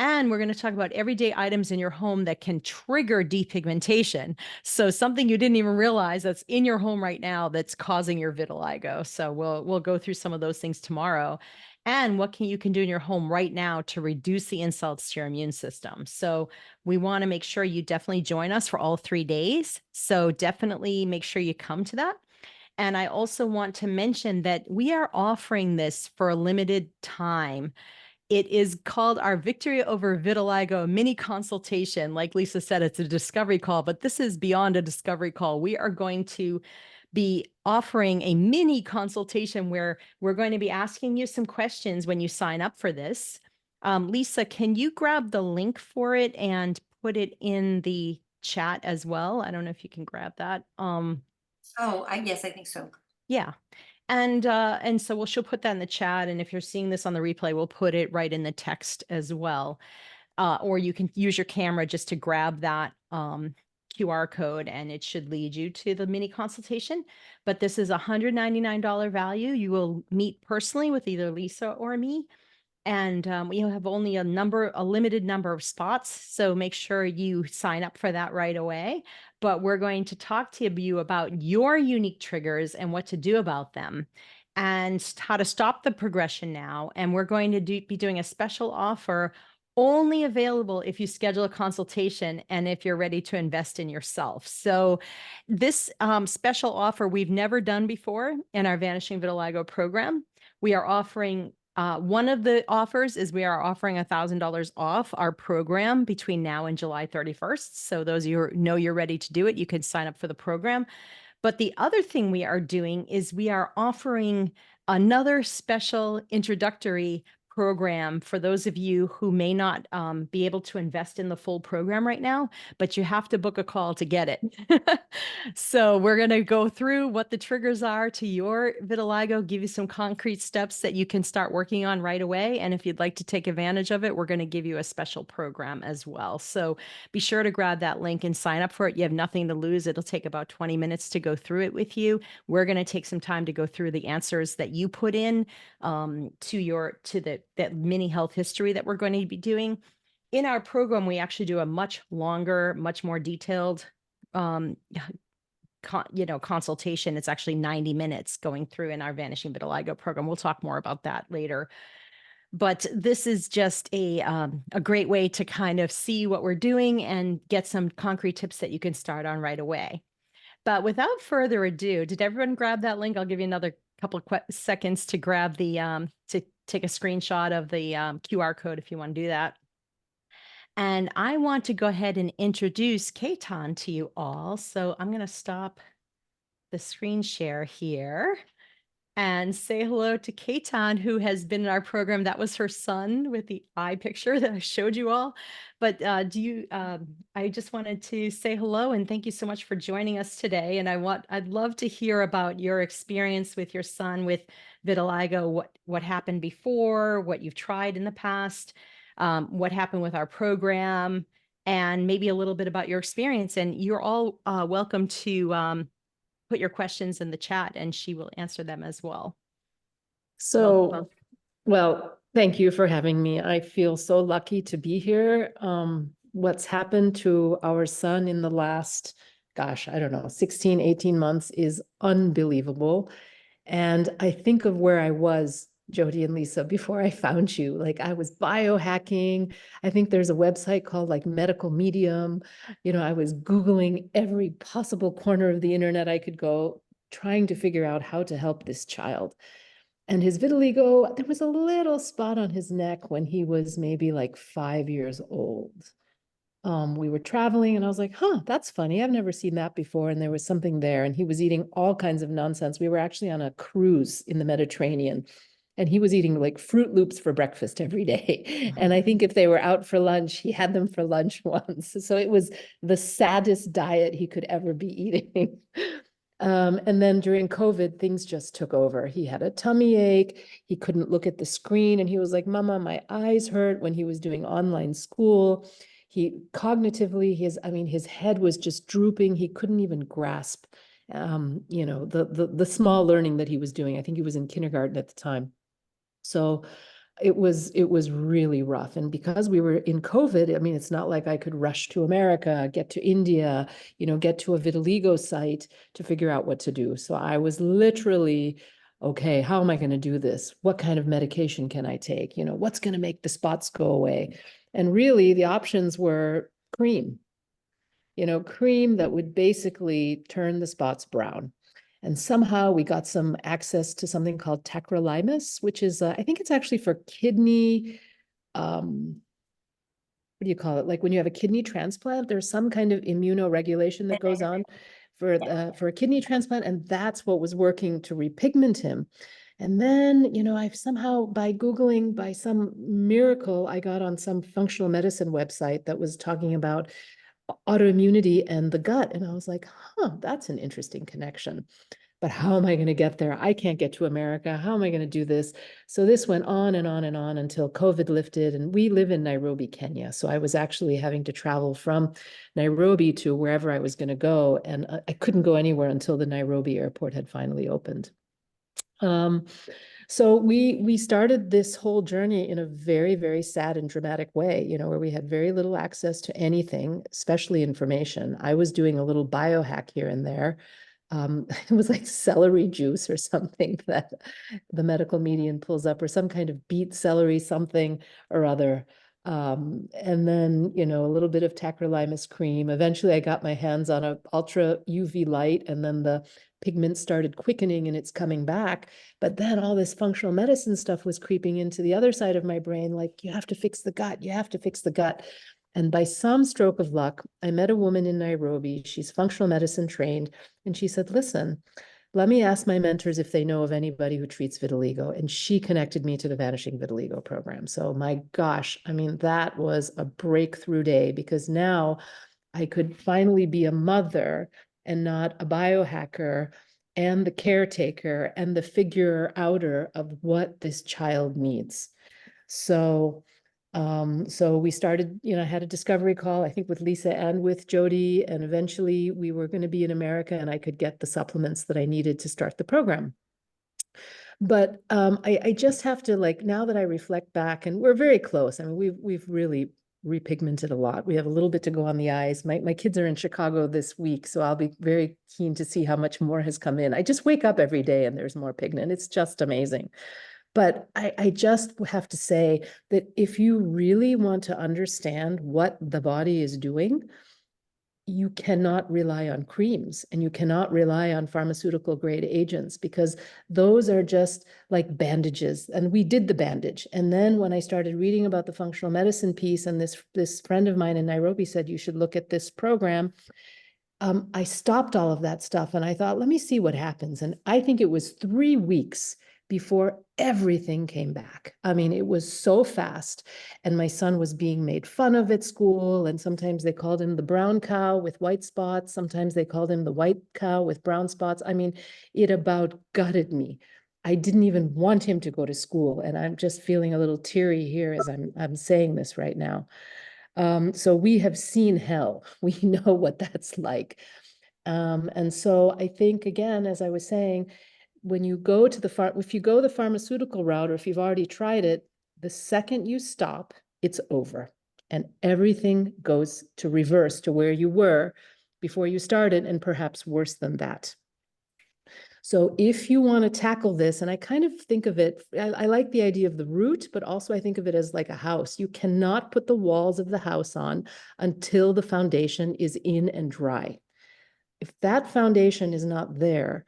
And we're going to talk about everyday items in your home that can trigger depigmentation. So something you didn't even realize that's in your home right now that's causing your vitiligo. So we'll go through some of those things tomorrow. And what you can do in your home right now to reduce the insults to your immune system. So we want to make sure you definitely join us for all 3 days. So definitely make sure you come to that. And I also want to mention that we are offering this for a limited time. It is called our Victory Over Vitiligo mini consultation. Like Lisa said, it's a discovery call, but this is beyond a discovery call. We are going to be offering a mini consultation where we're going to be asking you some questions when you sign up for this. Lisa, can you grab the link for it and put it in the chat as well? I don't know if you can grab that. Oh, yes, I think so. Yeah. And so she'll put that in the chat. And if you're seeing this on the replay, we'll put it right in the text as well. Or you can use your camera just to grab that QR code and it should lead you to the mini consultation. But this is a $199 value. You will meet personally with either Lisa or me. And we have only a limited number of spots. So make sure you sign up for that right away. But we're going to talk to you about your unique triggers and what to do about them and how to stop the progression now. And we're going to be doing a special offer only available if you schedule a consultation and if you're ready to invest in yourself. So this special offer we've never done before in our Vanishing Vitiligo program. We are offering one of the offers is we are offering $1,000 off our program between now and July 31st. So those of you who know you're ready to do it, you can sign up for the program. But the other thing we are doing is we are offering another special introductory program for those of you who may not be able to invest in the full program right now, but you have to book a call to get it. So we're going to go through what the triggers are to your vitiligo, give you some concrete steps that you can start working on right away. And if you'd like to take advantage of it, we're going to give you a special program as well. So be sure to grab that link and sign up for it. You have nothing to lose. It'll take about 20 minutes to go through it with you. We're going to take some time to go through the answers that you put in that mini health history that we're going to be doing. In our program, we actually do a much longer, much more detailed consultation. It's actually 90 minutes going through in our Vanishing Vitiligo program. We'll talk more about that later. But this is just a great way to kind of see what we're doing and get some concrete tips that you can start on right away. But without further ado, did everyone grab that link? I'll give you another couple of seconds to grab the to take a screenshot of the QR code if you want to do that. And I want to go ahead and introduce Ketan to you all. So I'm going to stop the screen share here and say hello to Ketan, who has been in our program. That was her son with the eye picture that I showed you all. But I just wanted to say hello and thank you so much for joining us today. And I'd love to hear about your experience with your son with vitiligo, what happened before, what you've tried in the past, what happened with our program, and maybe a little bit about your experience. And you're all welcome to put your questions in the chat and she will answer them as well. So, well, thank you for having me. I feel so lucky to be here. What's happened to our son in the last, gosh, I don't know, 16, 18 months is unbelievable. And I think of where I was, Jody and Lisa, before I found you. Like I was biohacking. I think there's a website called like Medical Medium. You know, I was Googling every possible corner of the internet I could go, trying to figure out how to help this child. And his vitiligo, there was a little spot on his neck when he was maybe like 5 years old. We were traveling and I was like, huh, that's funny. I've never seen that before. And there was something there and he was eating all kinds of nonsense. We were actually on a cruise in the Mediterranean and he was eating like Fruit Loops for breakfast every day. And I think if they were out for lunch, he had them for lunch once. So it was the saddest diet he could ever be eating. And then during COVID, things just took over. He had a tummy ache. He couldn't look at the screen. And he was like, Mama, my eyes hurt when he was doing online school. He cognitively, his head was just drooping. He couldn't even grasp, the small learning that he was doing. I think he was in kindergarten at the time. So it was really rough. And because we were in COVID, I mean, it's not like I could rush to America, get to India, get to a vitiligo site to figure out what to do. So I was literally, okay, how am I going to do this? What kind of medication can I take? What's going to make the spots go away? And really the options were cream, cream that would basically turn the spots brown. And somehow we got some access to something called tacrolimus, which is, I think it's actually for kidney, what do you call it? Like when you have a kidney transplant, there's some kind of immunoregulation that goes on for a kidney transplant. And that's what was working to repigment him. And then, I've somehow, by Googling, by some miracle, I got on some functional medicine website that was talking about autoimmunity and the gut. And I was like, that's an interesting connection. But how am I going to get there? I can't get to America. How am I going to do this? So this went on and on and on until COVID lifted. And we live in Nairobi, Kenya. So I was actually having to travel from Nairobi to wherever I was going to go. And I couldn't go anywhere until the Nairobi airport had finally opened. So we started this whole journey in a very, very sad and dramatic way, where we had very little access to anything, especially information. I was doing a little biohack here and there. It was like celery juice or something that the medical median pulls up, or some kind of beet celery something or other. And then, a little bit of tacrolimus cream. Eventually I got my hands on a ultra UV light, and then the pigment started quickening and it's coming back. But then all this functional medicine stuff was creeping into the other side of my brain. Like, you have to fix the gut. You have to fix the gut. And by some stroke of luck, I met a woman in Nairobi. She's functional medicine trained. And she said, listen, let me ask my mentors if they know of anybody who treats vitiligo. And she connected me to the Vanishing Vitiligo program. So my gosh, I mean, that was a breakthrough day, because now I could finally be a mother and not a biohacker and the caretaker and the figure outer of what this child needs. So we started, I had a discovery call, I think with Lisa and with Jody, and eventually we were going to be in America and I could get the supplements that I needed to start the program. But I just have to, like, now that I reflect back, and we're very close. I mean, we've really repigmented a lot. We have a little bit to go on the eyes. My kids are in Chicago this week, so I'll be very keen to see how much more has come in. I just wake up every day and there's more pigment. It's just amazing. But I just have to say that if you really want to understand what the body is doing, you cannot rely on creams and you cannot rely on pharmaceutical grade agents, because those are just like bandages. And we did the bandage. And then when I started reading about the functional medicine piece, and this friend of mine in Nairobi said, you should look at this program, I stopped all of that stuff and I thought, let me see what happens. And I think it was 3 weeks before everything came back. I mean, it was so fast. And my son was being made fun of at school. And sometimes they called him the brown cow with white spots. Sometimes they called him the white cow with brown spots. I mean, it about gutted me. I didn't even want him to go to school. And I'm just feeling a little teary here as I'm saying this right now. So we have seen hell. We know what that's like. And so I think, again, as I was saying, when you go to if you go the pharmaceutical route, or if you've already tried it, the second you stop, it's over. And everything goes to reverse to where you were before you started, and perhaps worse than that. So if you want to tackle this, and I kind of think of it, I like the idea of the root, but also I think of it as like a house. You cannot put the walls of the house on until the foundation is in and dry. If that foundation is not there,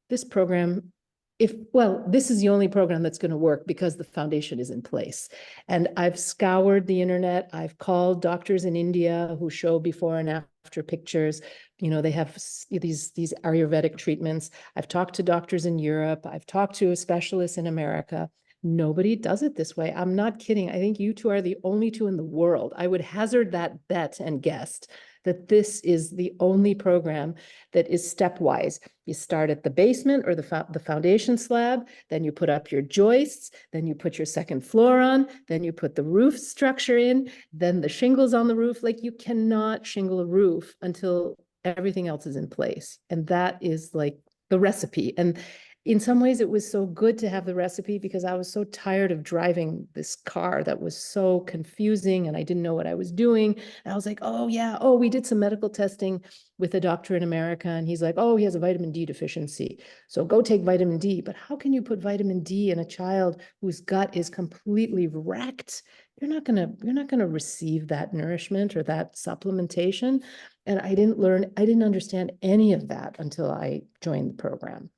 this program, this is the only program that's going to work because the foundation is in place. And I've scoured the internet. I've called doctors in India who show before and after pictures. They have these Ayurvedic treatments. I've talked to doctors in Europe. I've talked to a specialist in America. Nobody does it this way. I'm not kidding. I think you two are the only two in the world. I would hazard that bet and guess that this is the only program that is stepwise. You start at the basement or the foundation slab, then you put up your joists, then you put your second floor on, then you put the roof structure in, then the shingles on the roof. Like, you cannot shingle a roof until everything else is in place. And that is like the recipe. And in some ways it was so good to have the recipe because I was so tired of driving this car that was so confusing and I didn't know what I was doing. And I was like, oh yeah, oh, we did some medical testing with a doctor in America and he's like, oh, he has a vitamin D deficiency. So go take vitamin D. But how can you put vitamin D in a child whose gut is completely wrecked? You're not gonna receive that nourishment or that supplementation. And I didn't understand any of that until I joined the program.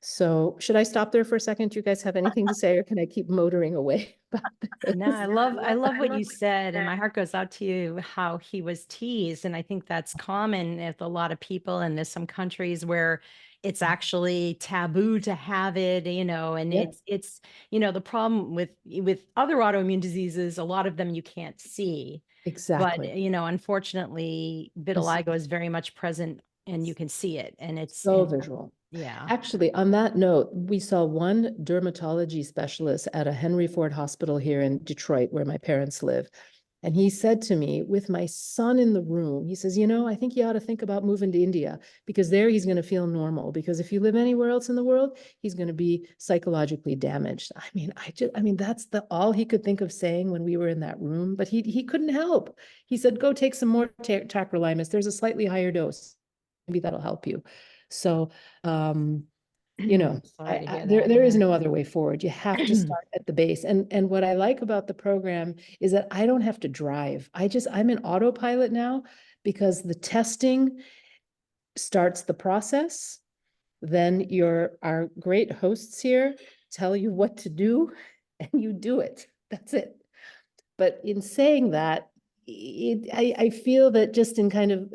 So should I stop there for a second? Do you guys have anything to say or can I keep motoring away about this? No, I love what you said, and my heart goes out to you how he was teased. And I think that's common with a lot of people, and there's some countries where it's actually taboo to have it, and Yep. it's the problem with other autoimmune diseases, a lot of them you can't see. But, Exactly. unfortunately, vitiligo is very much present and you can see it, and it's So visual. yeah. Actually, on that note, we saw one dermatology specialist at a Henry Ford hospital here in Detroit, where my parents live. And he said to me, with my son in the room, he says, I think you ought to think about moving to India because there he's going to feel normal. Because if you live anywhere else in the world, he's going to be psychologically damaged. I mean, that's all he could think of saying when we were in that room, but he couldn't help. He said, go take some more tacrolimus. There's a slightly higher dose. Maybe that'll help you. So, Sorry to hear there is that. no other way forward. You have to start at the base. And what I like about the program is that I don't have to drive. I'm in autopilot now because the testing starts the process. Then our great hosts here tell you what to do and you do it. That's it. But in saying that, I feel that just in kind of,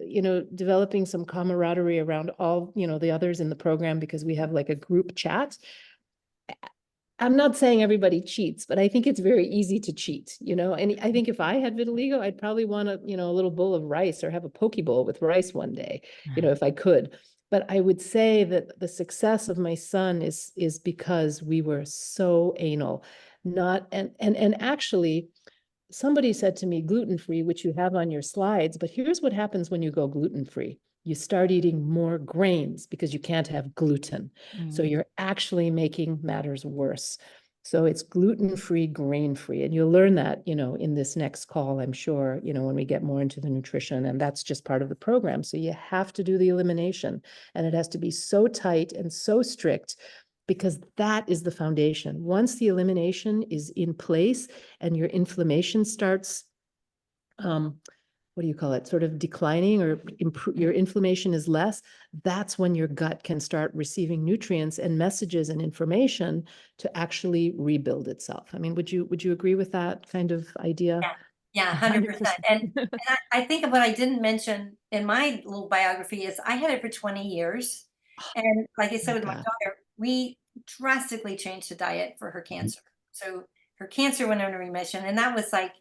developing some camaraderie around all, the others in the program, because we have like a group chat. I'm not saying everybody cheats, but I think it's very easy to cheat, and I think if I had vitiligo, I'd probably want a little bowl of rice or have a poke bowl with rice one day, if I could. But I would say that the success of my son is because we were so anal, and actually, somebody said to me gluten-free, which you have on your slides, but here's what happens when you go gluten-free. You start eating more grains because you can't have gluten. So you're actually making matters worse. So it's gluten-free, grain-free. And you'll learn that, in this next call, I'm sure, when we get more into the nutrition, and that's just part of the program. So you have to do the elimination, and it has to be so tight and so strict because that is the foundation. Once the elimination is in place and your inflammation starts, what do you call it, sort of declining, or your inflammation is less, that's when your gut can start receiving nutrients and messages and information to actually rebuild itself. I mean, would you agree with that kind of idea? Yeah, 100%. And I think of what I didn't mention in my little biography is I had it for 20 years. And like I said, with my daughter, we drastically changed the diet for her cancer. So her cancer went into remission. And that was like,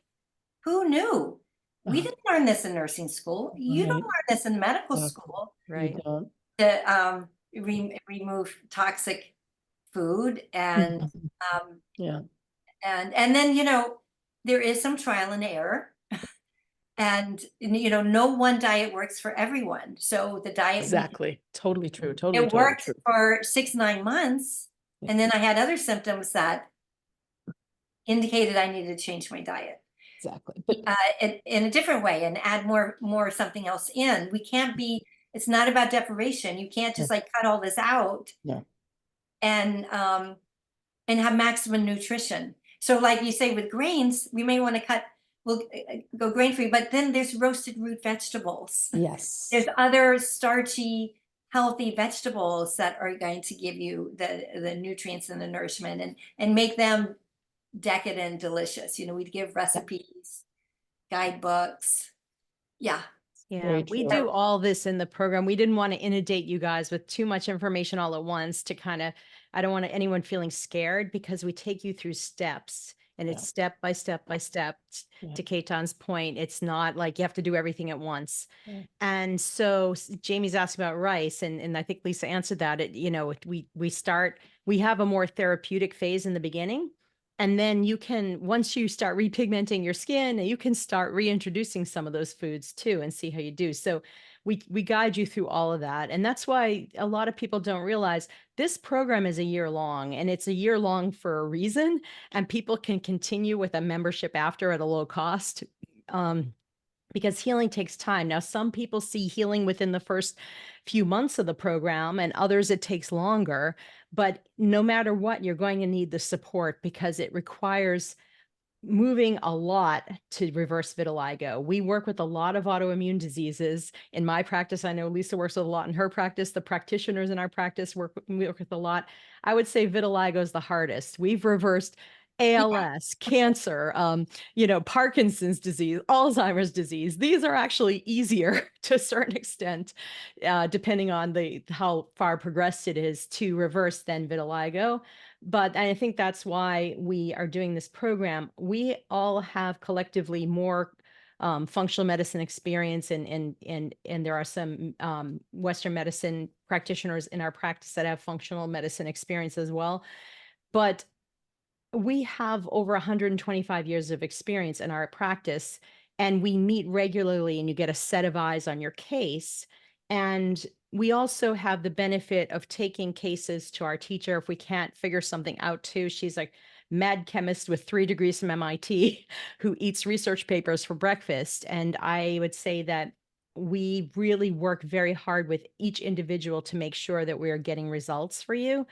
who knew? We didn't learn this in nursing school. You don't learn this in medical school. Right. To remove toxic food and and then there is some trial and error. And no one diet works for everyone. So the diet Exactly. Totally true. Totally it worked true. for 6-9 months. And then I had other symptoms that indicated I needed to change my diet. Exactly. But in a different way and add more something else in. We can't be, it's not about deprivation. You can't just like cut all this out and have maximum nutrition. So like you say with grains, we may want to we'll go grain free, but then there's roasted root vegetables. Yes. There's other starchy, healthy vegetables that are going to give you the nutrients and the nourishment and make them decadent, delicious. We'd give recipes, guidebooks. Yeah. Yeah, we do all this in the program. We didn't want to inundate you guys with too much information all at once to kind of I don't want anyone feeling scared because we take you through steps and it's Yeah. step by step by step. Yeah. To Keaton's point, it's not like you have to do everything at once. Yeah. And so Jamie's asking about rice, and I think Lisa answered that. We have a more therapeutic phase in the beginning. And then once you start repigmenting your skin, you can start reintroducing some of those foods too and see how you do. So we guide you through all of that. And that's why a lot of people don't realize this program is a year long, and it's a year long for a reason. And people can continue with a membership after at a low cost. Because healing takes time. Now, some people see healing within the first few months of the program, and others it takes longer. But no matter what, you're going to need the support because it requires moving a lot to reverse vitiligo. We work with a lot of autoimmune diseases. In my practice, I know Lisa works with a lot in her practice. The practitioners in our practice work with a lot. I would say vitiligo is the hardest. We've reversed ALS, cancer, Parkinson's disease, Alzheimer's disease. These are actually easier to a certain extent, depending on how far progressed it is to reverse than vitiligo. But I think that's why we are doing this program. We all have collectively more functional medicine experience, and there are some Western medicine practitioners in our practice that have functional medicine experience as well. But we have over 125 years of experience in our practice, and we meet regularly, and you get a set of eyes on your case. And we also have the benefit of taking cases to our teacher if we can't figure something out too. She's a mad chemist with 3 degrees from MIT who eats research papers for breakfast. And I would say that we really work very hard with each individual to make sure that we are getting results for you.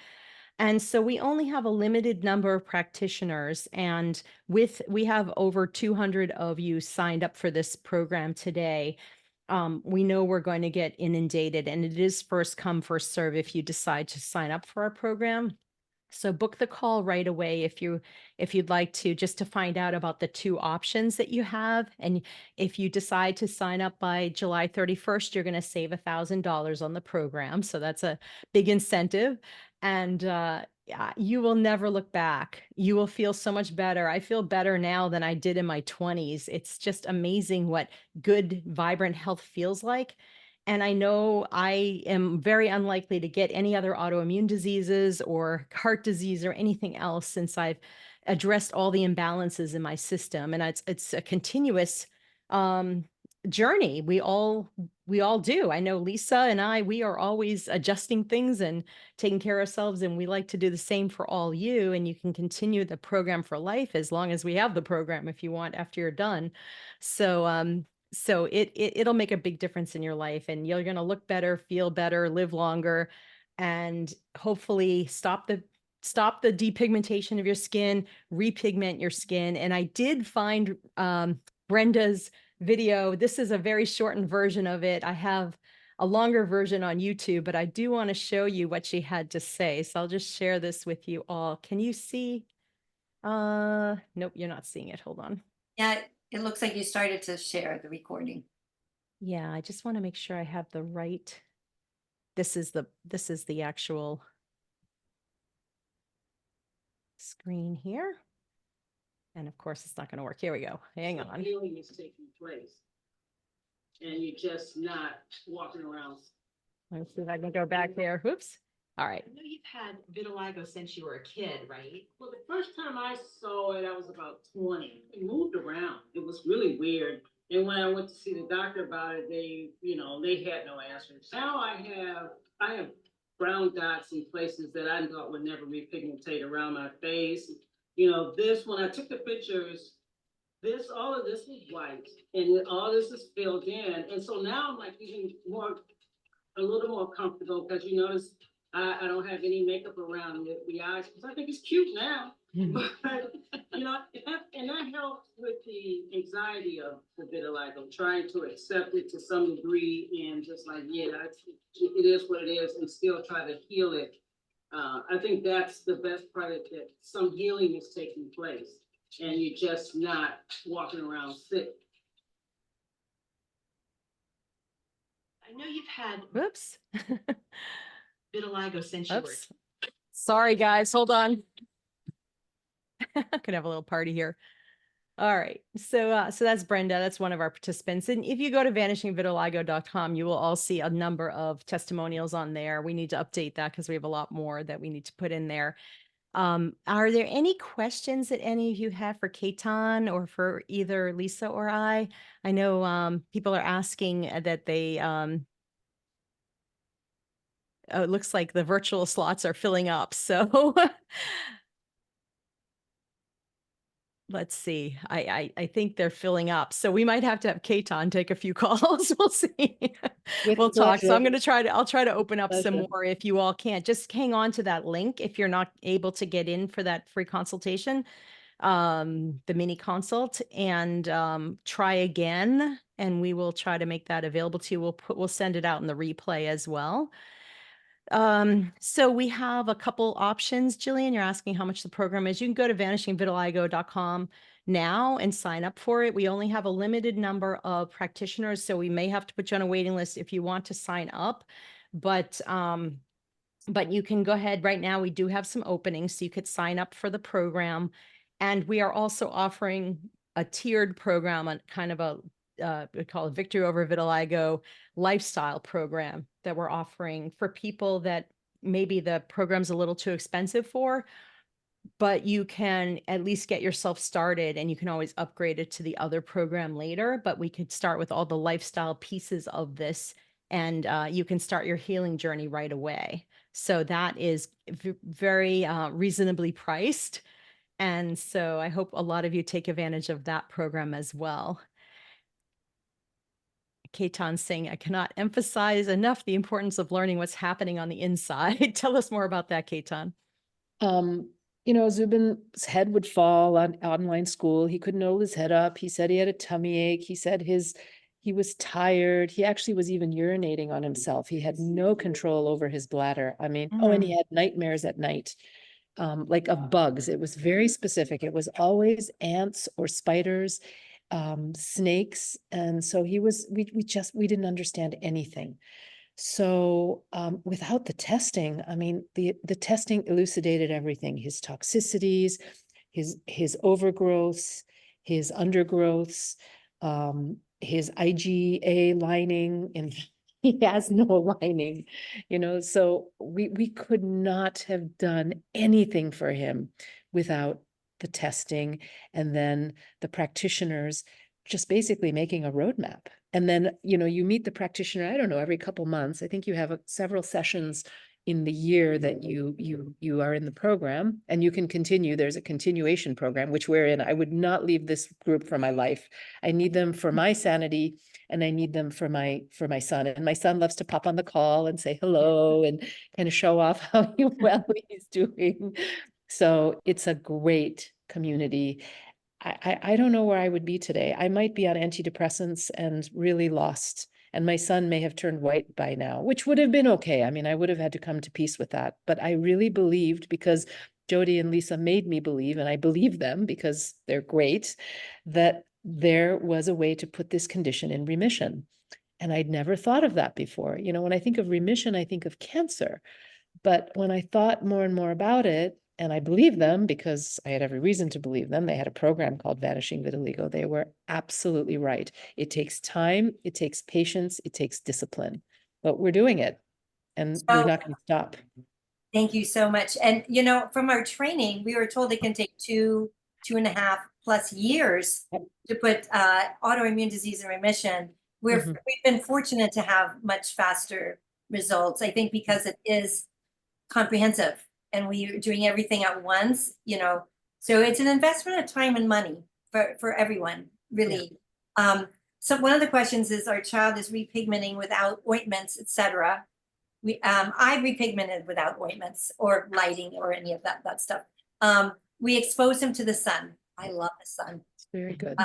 And so we only have a limited number of practitioners, and we have over 200 of you signed up for this program today. We know we're going to get inundated, and it is first come, first serve if you decide to sign up for our program. So book the call right away if you'd like to, just to find out about the 2 options that you have. And if you decide to sign up by July 31st, you're going to save $1,000 on the program. So that's a big incentive. And yeah, you will never look back. You will feel so much better. I feel better now than I did in my 20s. It's just amazing what good, vibrant health feels like. And I know I am very unlikely to get any other autoimmune diseases or heart disease or anything else since I've addressed all the imbalances in my system. And it's a continuous journey. We all do. I know Lisa and we are always adjusting things and taking care of ourselves, and we like to do the same for all you. And you can continue the program for life as long as we have the program if you want after you're done. So it'll make a big difference in your life, and you're going to look better, feel better, live longer, and hopefully stop the depigmentation of your skin, repigment your skin. And I did find Brenda's video. This is a very shortened version of it. I have a longer version on YouTube, but I do want to show you what she had to say. So I'll just share this with you all. Can you see? Nope, you're not seeing it. Hold on. Yeah, it looks like you started to share the recording. Yeah, I just want to make sure I have the right. This is the actual screen here. And of course, it's not going to work. Here we go. Hang on. Healing is taking place, and you're just not walking around. Let's see if I can go back there. Whoops. All right. I know you've had vitiligo since you were a kid, right? Well, the first time I saw it, I was about 20. It moved around. It was really weird. And when I went to see the doctor about it, they had no answers. Now I have brown dots in places that I thought would never repigmentate around my face. When I took the pictures, all of this was white, and all this is filled in. And so now I'm like even a little more comfortable, because you notice I don't have any makeup around the eyes, because I think it's cute now. But and that helps with the anxiety of the vitiligo, trying to accept it to some degree, and just like, yeah, it is what it is, and still try to heal it. I think that's the best part, that some healing is taking place, and you're just not walking around sick. I know you've had Whoops. vitiligo since you were. Oops. Sorry, guys, hold on. Could have a little party here. All right, so that's Brenda. That's one of our participants. And if you go to vanishingvitiligo.com, you will all see a number of testimonials on there. We need to update that because we have a lot more that we need to put in there. Are there any questions that any of you have for Ketan or for either Lisa or I? I know people are asking that they oh, it looks like the virtual slots are filling up. So let's see. I think they're filling up. So we might have to have Ketan take a few calls. We'll see. With We'll talk. So pleasure. I'm going to I'll try to open up some Pleasure. more if you all can't. Just hang on to that link if you're not able to get in for that free consultation, the mini consult, and try again. And we will try to make that available to you. We'll send it out in the replay as well. So we have a couple options. Jillian, you're asking how much the program is. You can go to vanishingvitiligo.com now and sign up for it. We only have a limited number of practitioners, so we may have to put you on a waiting list if you want to sign up. But you can go ahead right now. We do have some openings, so you could sign up for the program. And we are also offering a tiered program on kind of a we call it Victory Over Vitiligo lifestyle program that we're offering for people that maybe the program's a little too expensive for, but you can at least get yourself started, and you can always upgrade it to the other program later. But we could start with all the lifestyle pieces of this, and you can start your healing journey right away. So that is very reasonably priced. And so I hope a lot of you take advantage of that program as well. Ketan saying, I cannot emphasize enough the importance of learning what's happening on the inside. Tell us more about that, Ketan. You know, Zubin's head would fall on online school. He couldn't hold his head up. He said he had a tummy ache. He said he was tired. He actually was even urinating on himself. He had no control over his bladder. I mean, oh, and he had nightmares at night, like of bugs. It was very specific. It was always ants or spiders, snakes. And so we didn't understand anything. So without the testing, I mean, the testing elucidated everything: his toxicities, his overgrowths, his undergrowths, his IgA lining, and he has no lining, you know. So we could not have done anything for him without the testing, and then the practitioners just basically making a roadmap. And then, you know, you meet the practitioner, I don't know, every couple months. I think you have several sessions in the year that you are in the program, and you can continue. There's a continuation program, which we're in. I would not leave this group for my life. I need them for my sanity, and I need them for my son. And my son loves to pop on the call and say hello and kind of show off how well he's doing. So it's a great community. I don't know where I would be today. I might be on antidepressants and really lost. And my son may have turned white by now, which would have been okay. I mean, I would have had to come to peace with that. But I really believed, because Jody and Lisa made me believe, and I believe them because they're great, that there was a way to put this condition in remission. And I'd never thought of that before. You know, when I think of remission, I think of cancer. But when I thought more and more about it, and I believe them because I had every reason to believe them. They had a program called Vanishing Vitiligo. They were absolutely right. It takes time, it takes patience, it takes discipline, but we're doing it, and we're not going to stop. Thank you so much. And, you know, from our training, we were told it can take 2.5+ years to put autoimmune disease in remission. We've been fortunate to have much faster results, I think, because it is comprehensive. And we're doing everything at once, you know, so it's an investment of time and money for everyone, really. Yeah. So one of the questions is, our child is repigmenting without ointments, etc. I repigmented without ointments or lighting or any of that stuff. We expose him to the sun. I love the sun. It's very good.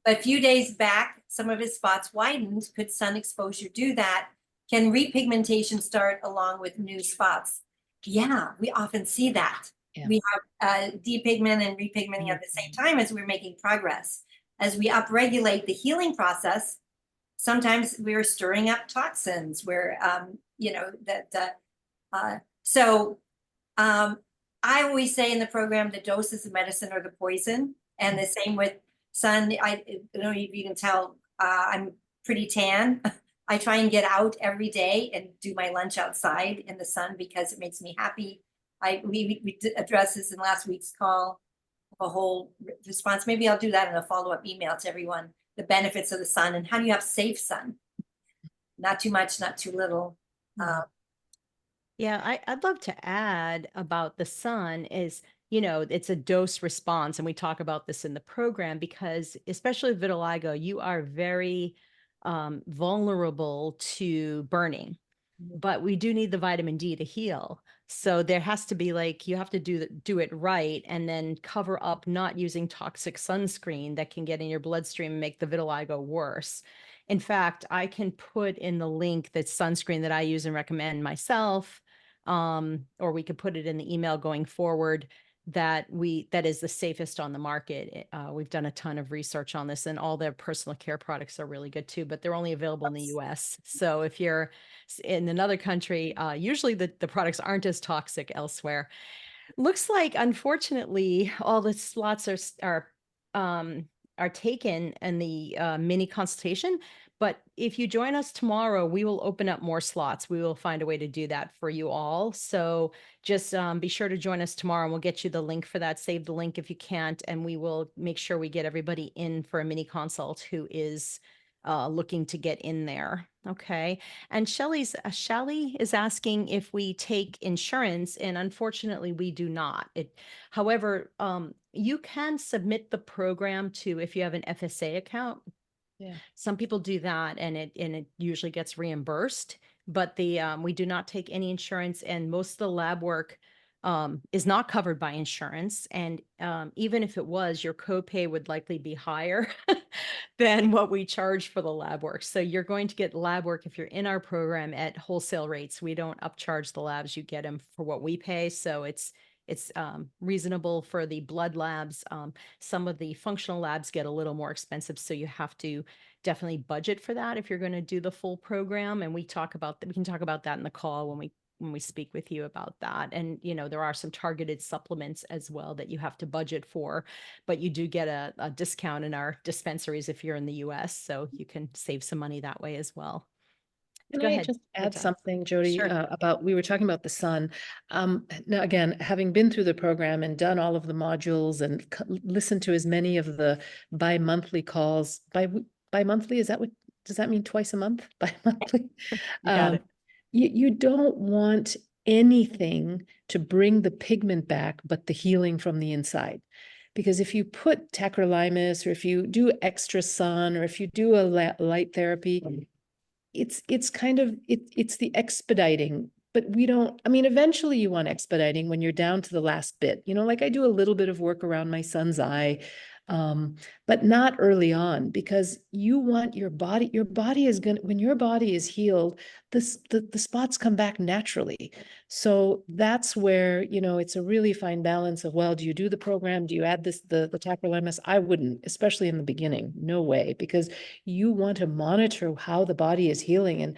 A few days back, some of his spots widened. Could sun exposure do that? Can repigmentation start along with new spots? Yeah, we often see that. Yeah. We have depigment and repigmenting at the same time as we're making progress. As we upregulate the healing process, sometimes we're stirring up toxins where, you know, that, so I always say in the program, the dose is the medicine or the poison, and the same with sun. I don't know if you can tell, I'm pretty tan. I try and get out every day and do my lunch outside in the sun because it makes me happy. We did address this in last week's call, a whole response. Maybe I'll do that in a follow-up email to everyone, the benefits of the sun and how do you have safe sun? Not too much, not too little. Yeah, I'd love to add about the sun is, it's a dose response. And we talk about this in the program because especially with vitiligo, you are very vulnerable to burning, but we do need the vitamin D to heal. So there has to be like, you have to do it right and then cover up not using toxic sunscreen that can get in your bloodstream and make the vitiligo worse. In fact, I can put in the link that sunscreen that I use and recommend myself, or we could put it in the email going forward that is the safest on the market. We've done a ton of research on this and all their personal care products are really good too, but they're only available in the US. So if you're in another country, usually the products aren't as toxic elsewhere. Looks like, unfortunately, all the slots are taken in the mini consultation. But if you join us tomorrow, we will open up more slots. We will find a way to do that for you all. So just be sure to join us tomorrow and we'll get you the link for that. Save the link if you can't. And we will make sure we get everybody in for a mini consult who is looking to get in there. Okay. And Shelly is asking if we take insurance, and unfortunately we do not. However, you can submit the program to, if you have an FSA account. Yeah. Some people do that and it usually gets reimbursed, but we do not take any insurance, and most of the lab work is not covered by insurance. And even if it was, your copay would likely be higher than what we charge for the lab work. So you're going to get lab work if you're in our program at wholesale rates. We don't upcharge the labs, you get them for what we pay. So it's reasonable for the blood labs. Some of the functional labs get a little more expensive, so you have to definitely budget for that if you're going to do the full program. And we can talk about that in the call when we speak with you about that. And, there are some targeted supplements as well that you have to budget for, but you do get a discount in our dispensaries if you're in the US. So you can save some money that way as well. Can Go I ahead, just add Rita. something, Jody, Sure. about, we were talking about the sun. Now, again, having been through the program and done all of the modules and listened to as many of the bi-monthly calls, bi-monthly, does that mean twice a month? Bi-monthly? You got it. You don't want anything to bring the pigment back, but the healing from the inside. Because if you put tacrolimus, or if you do extra sun, or if you do a light therapy, it's kind of, it's the expediting, but we don't, I mean, eventually you want expediting when you're down to the last bit, like I do a little bit of work around my son's eye, but not early on, because you want your body is when your body is healed, the spots come back naturally. So that's where, it's a really fine balance of, well, do you do the program? Do you add the tacrolimus? I wouldn't, especially in the beginning, no way, because you want to monitor how the body is healing. And,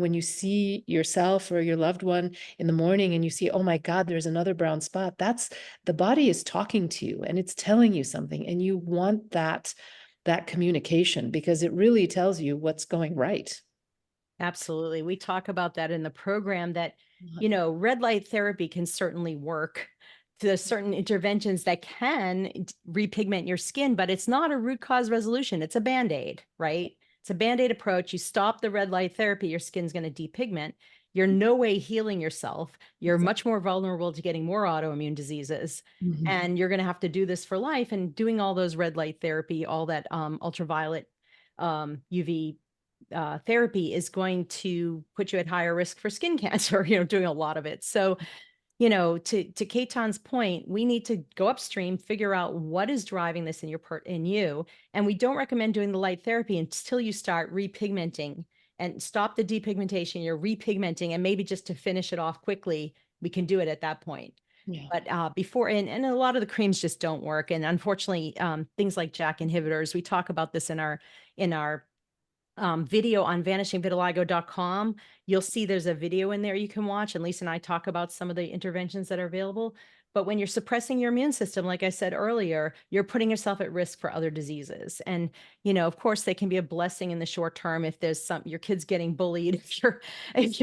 when you see yourself or your loved one in the morning and you see, oh my God, there's another brown spot, that's the body is talking to you and it's telling you something. And you want that communication, because it really tells you what's going right. Absolutely. We talk about that in the program that, red light therapy can certainly work. There's certain interventions that can repigment your skin, but it's not a root cause resolution. It's a Band-Aid, right? It's a Band-Aid approach. You stop the red light therapy, your skin's going to depigment. You're no way healing yourself. You're much more vulnerable to getting more autoimmune diseases. Mhm. And you're going to have to do this for life. And doing all those red light therapy, all that ultraviolet UV therapy is going to put you at higher risk for skin cancer, doing a lot of it. So, to Ketan's point, we need to go upstream, figure out what is driving this in you. And we don't recommend doing the light therapy until you start repigmenting and stop the depigmentation. You're repigmenting, and maybe just to finish it off quickly, we can do it at that point. Yeah. But before, and a lot of the creams just don't work. And unfortunately, things like JAK inhibitors, we talk about this in our video on vanishingvitiligo.com, you'll see there's a video in there you can watch. And Lisa and I talk about some of the interventions that are available. But when you're suppressing your immune system, like I said earlier, you're putting yourself at risk for other diseases. And, of course, they can be a blessing in the short term if there's your kid's getting bullied, if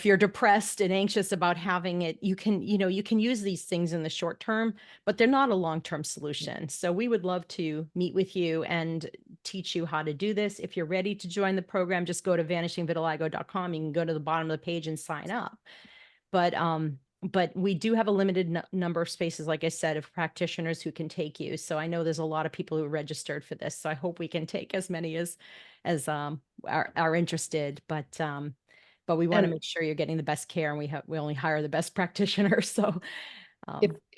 you're depressed and anxious about having it, you can use these things in the short term, but they're not a long-term solution. So we would love to meet with you and teach you how to do this. If you're ready to join the program, just go to vanishingvitiligo.com. You can go to the bottom of the page and sign up. But we do have a limited number of spaces, like I said, of practitioners who can take you. So I know there's a lot of people who registered for this. So I hope we can take as many as are interested. But we want to make sure you're getting the best care, and we only hire the best practitioners. So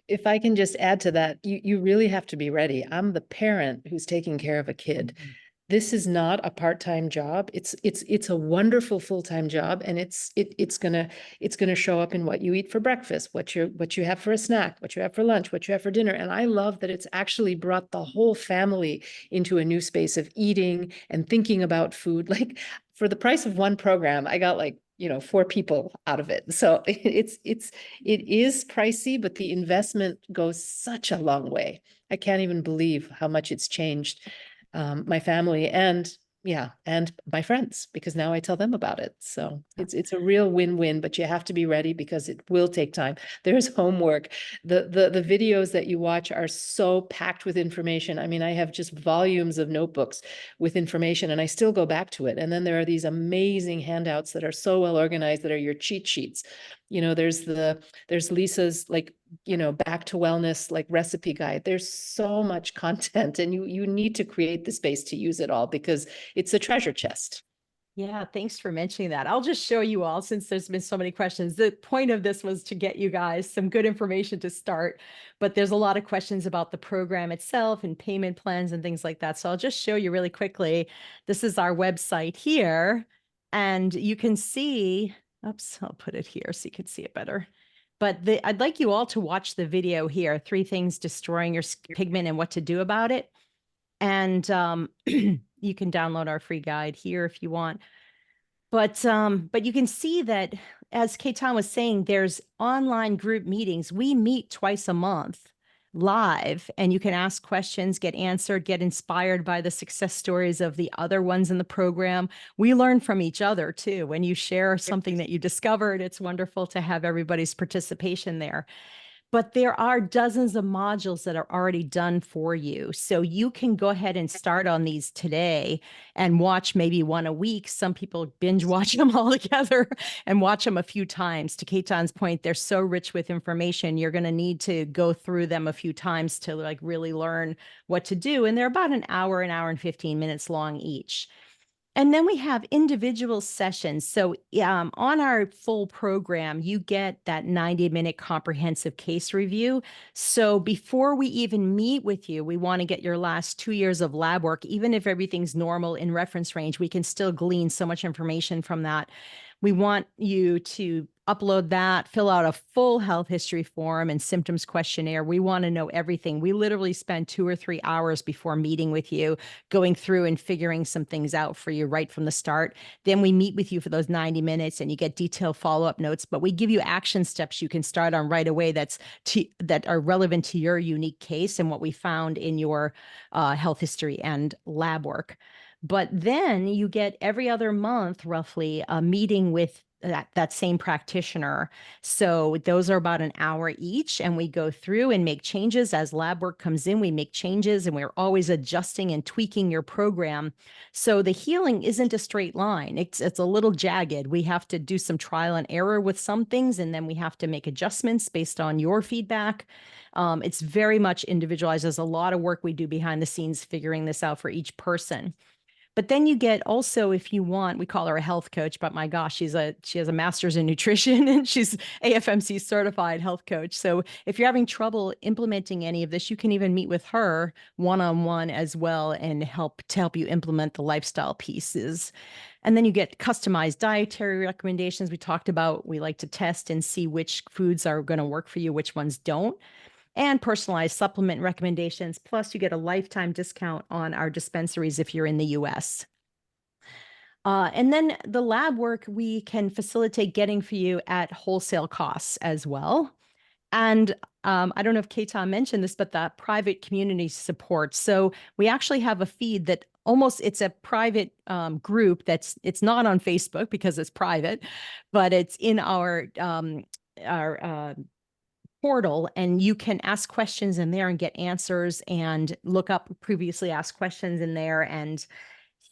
if I can just add to that, you really have to be ready. I'm the parent who's taking care of a kid. This is not a part-time job. It's a wonderful full-time job, and it's gonna show up in what you eat for breakfast, what you have for a snack, what you have for lunch, what you have for dinner. And I love that it's actually brought the whole family into a new space of eating and thinking about food. Like, for the price of one program, I got 4 people out of it. So it is pricey, but the investment goes such a long way. I can't even believe how much it's changed my family and my friends, because now I tell them about it. So it's a real win-win, but you have to be ready because it will take time. There's homework. The videos that you watch are so packed with information. I mean, I have just volumes of notebooks with information, and I still go back to it. And then there are these amazing handouts that are so well organized that are your cheat sheets. There's Lisa's back to wellness recipe guide. There's so much content, and you need to create the space to use it all because it's a treasure chest. Yeah, thanks for mentioning that. I'll just show you all, since there's been so many questions. The point of this was to get you guys some good information to start, but there's a lot of questions about the program itself and payment plans and things like that. So I'll just show you really quickly. This is our website here, and you can see, oops, I'll put it here so you can see it better. But I'd like you all to watch the video here, 3 things destroying your pigment and what to do about it. And you can download our free guide here if you want. But you can see that, as Ketan was saying, there's online group meetings. We meet twice a month live, and you can ask questions, get answered, get inspired by the success stories of the other ones in the program. We learn from each other too. When you share something that you discovered, it's wonderful to have everybody's participation there. But there are dozens of modules that are already done for you. So you can go ahead and start on these today and watch maybe one a week. Some people binge watch them all together and watch them a few times. To Ketan's point, they're so rich with information. You're going to need to go through them a few times to really learn what to do. And they're about an hour and 15 minutes long each. And then we have individual sessions. So on our full program, you get that 90-minute comprehensive case review. So before we even meet with you, we want to get your last 2 years of lab work. Even if everything's normal in reference range, we can still glean so much information from that. We want you to upload that, fill out a full health history form and symptoms questionnaire. We want to know everything. We literally spend 2 or 3 hours before meeting with you, going through and figuring some things out for you right from the start. Then we meet with you for those 90 minutes and you get detailed follow-up notes, but we give you action steps you can start on right away that are relevant to your unique case and what we found in your health history and lab work. But then you get every other month, roughly, a meeting with that same practitioner. So those are about an hour each, and we go through and make changes. As lab work comes in, we make changes, and we're always adjusting and tweaking your program. So the healing isn't a straight line. It's a little jagged. We have to do some trial and error with some things, and then we have to make adjustments based on your feedback. It's very much individualized. There's a lot of work we do behind the scenes figuring this out for each person. But then you get also, if you want, we call her a health coach, but my gosh, she has a master's in nutrition and she's AFMC certified health coach. So if you're having trouble implementing any of this, you can even meet with her one-on-one as well and help you implement the lifestyle pieces. And then you get customized dietary recommendations. We talked about, we like to test and see which foods are going to work for you, which ones don't. And personalized supplement recommendations. Plus, you get a lifetime discount on our dispensaries if you're in the US. And then the lab work we can facilitate getting for you at wholesale costs as well. And I don't know if Keita mentioned this, but the private community support. So we actually have a feed that it's a private group it's not on Facebook because it's private, but it's in our portal, and you can ask questions in there and get answers and look up previously asked questions in there and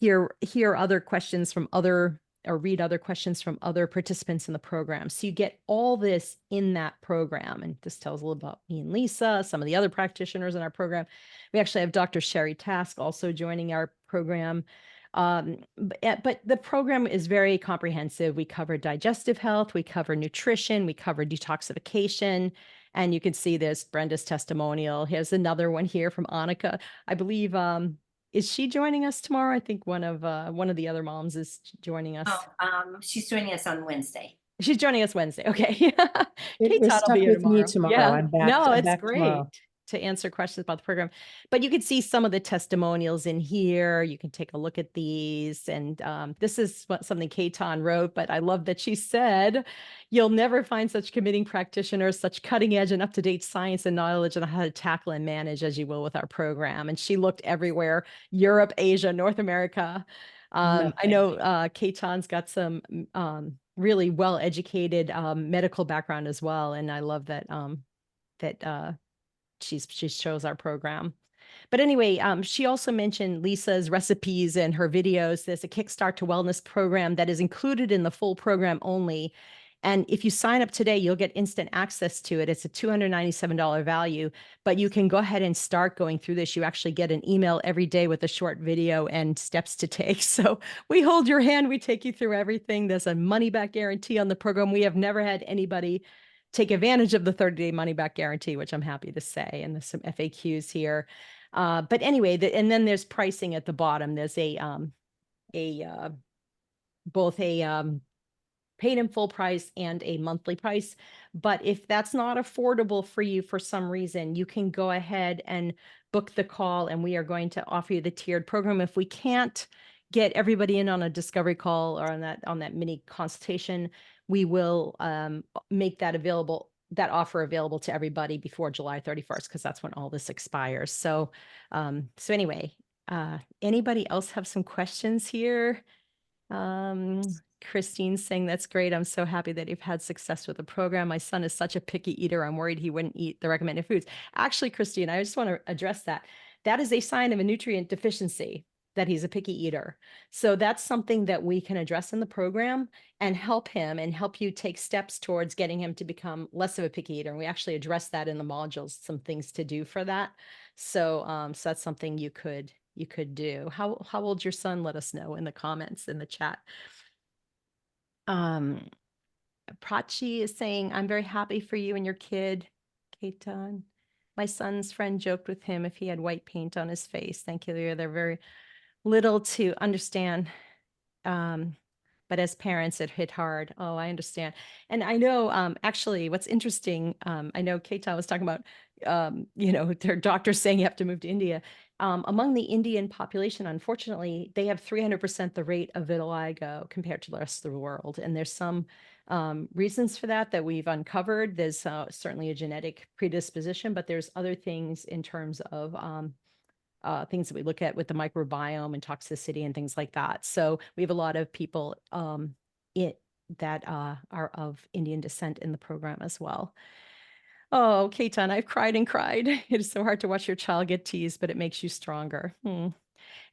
hear other questions from or read other questions from other participants in the program. So you get all this in that program. And this tells a little about me and Lisa, some of the other practitioners in our program. We actually have Dr. Sherry Task also joining our program. But the program is very comprehensive. We cover digestive health, we cover nutrition, we cover detoxification. And you can see this Brenda's testimonial. Here's another one here from Annika. I believe is she joining us tomorrow? I think one of the other moms is joining us. Oh, she's joining us on Wednesday. She's joining us Wednesday. Okay. We're Kate stuck will be here with me tomorrow. Yeah. I'm back. No, I'm it's back great tomorrow. to answer questions about the program. But you can see some of the testimonials in here. You can take a look at these. And this is something Kaitan wrote, but I love that she said, "You'll never find such committing practitioners, such cutting edge and up-to-date science and knowledge on how to tackle and manage as you will with our program." And she looked everywhere, Europe, Asia, North America. I know Kaitan's got some really well-educated medical background as well. And I love that she shows our program. But anyway, she also mentioned Lisa's recipes and her videos. There's a Kickstart to Wellness program that is included in the full program only. And if you sign up today, you'll get instant access to it. It's a $297 value, but you can go ahead and start going through this. You actually get an email every day with a short video and steps to take. So we hold your hand, we take you through everything. There's a money back guarantee on the program. We have never had anybody take advantage of the 30-day money back guarantee, which I'm happy to say. And there's some FAQs here. But anyway, and then there's pricing at the bottom. There's both a paid in full price and a monthly price. But if that's not affordable for you for some reason, you can go ahead and book the call, and we are going to offer you the tiered program. If we can't get everybody in on a discovery call or on that mini consultation, we will make that offer available to everybody before July 31st, because that's when all this expires. So anyway, anybody else have some questions here? Christine's saying, "That's great. I'm so happy that you've had success with the program. My son is such a picky eater. I'm worried he wouldn't eat the recommended foods." Actually, Christine, I just want to address that. That is a sign of a nutrient deficiency, that he's a picky eater. So that's something that we can address in the program and help him and help you take steps towards getting him to become less of a picky eater. And we actually address that in the modules, some things to do for that. So, so that's something you could do. How old's your son? Let us know in the comments in the chat. Prachi is saying, "I'm very happy for you and your kid, Ketan. My son's friend joked with him if he had white paint on his face. Thank you. They're very little to understand. But as parents, it hit hard." Oh, I understand. And I know, actually, what's interesting, I know Ketan was talking about, their doctors saying you have to move to India. Among the Indian population, unfortunately, they have 300% the rate of vitiligo compared to the rest of the world. And there's some reasons for that we've uncovered. There's certainly a genetic predisposition, but there's other things in terms of things that we look at with the microbiome and toxicity and things like that. So we have a lot of people that are of Indian descent in the program as well. Oh, Ketan, I've cried and cried. It is so hard to watch your child get teased, but it makes you stronger. And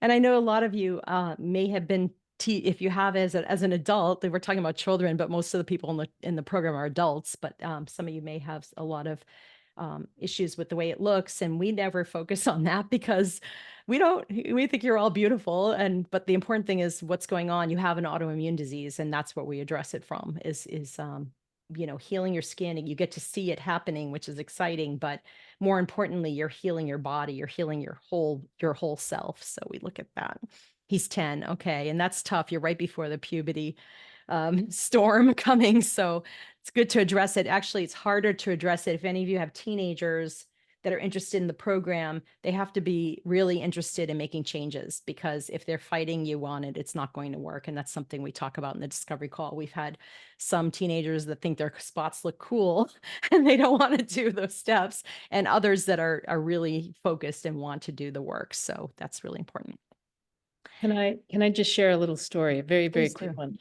I know a lot of you may have been if you have as an adult. We're talking about children, but most of the people in the program are adults. But some of you may have a lot of issues with the way it looks, and we never focus on that because we think you're all beautiful. But the important thing is what's going on. You have an autoimmune disease, and that's what we address it from is healing your skin, and you get to see it happening, which is exciting. But more importantly, you're healing your body, you're healing your whole self. So we look at that. He's 10. Okay. And that's tough. You're right before the puberty storm coming. So it's good to address it. Actually, it's harder to address it if any of you have teenagers that are interested in the program, they have to be really interested in making changes, because if they're fighting you on it, it's not going to work. And that's something we talk about in the discovery call. We've had some teenagers that think their spots look cool and they don't want to do those steps, and others that are really focused and want to do the work. So that's really important. Can I just share a little story, a very, very Please quick do. one?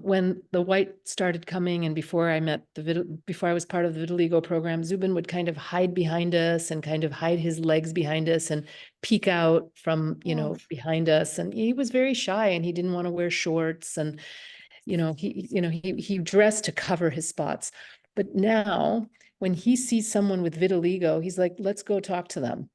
When the white started coming and before I met before I was part of the Vitiligo program, Zubin would kind of hide behind us and kind of hide his legs behind us and peek out from, behind us. And he was very shy and he didn't want to wear shorts. And, he dressed to cover his spots. But now when he sees someone with vitiligo, he's like, let's go talk to them.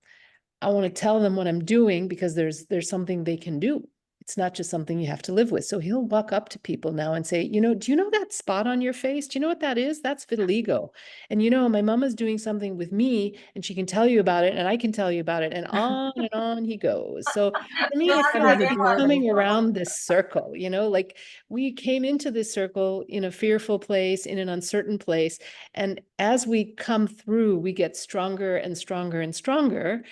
I want to tell them what I'm doing because there's something they can do. It's not just something you have to live with. So he'll walk up to people now and say, do you know that spot on your face? Do you know what that is? That's vitiligo. And my mama's doing something with me and she can tell you about it and I can tell you about it, and on he goes. So for me, it's That like is adorable. coming around this circle, like we came into this circle in a fearful place, in an uncertain place. And as we come through, we get stronger and stronger and stronger.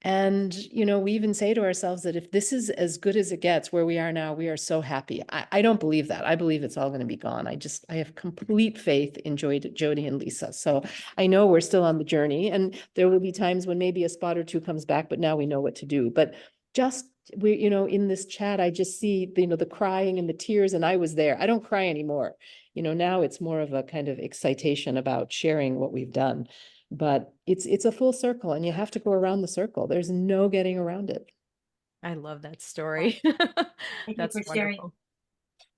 And, we even say to ourselves that if this is as good as it gets where we are now, we are so happy. I don't believe that. I believe it's all going to be gone. I have complete faith in Jody and Lisa. So I know we're still on the journey and there will be times when maybe a spot or two comes back, but now we know what to do. But just in this chat, I just see, the crying and the tears, and I was there. I don't cry anymore. Now it's more of a kind of excitation about sharing what we've done. But it's a full circle and you have to go around the circle. There's no getting around it. I love that story. Thank you That's for sharing. wonderful.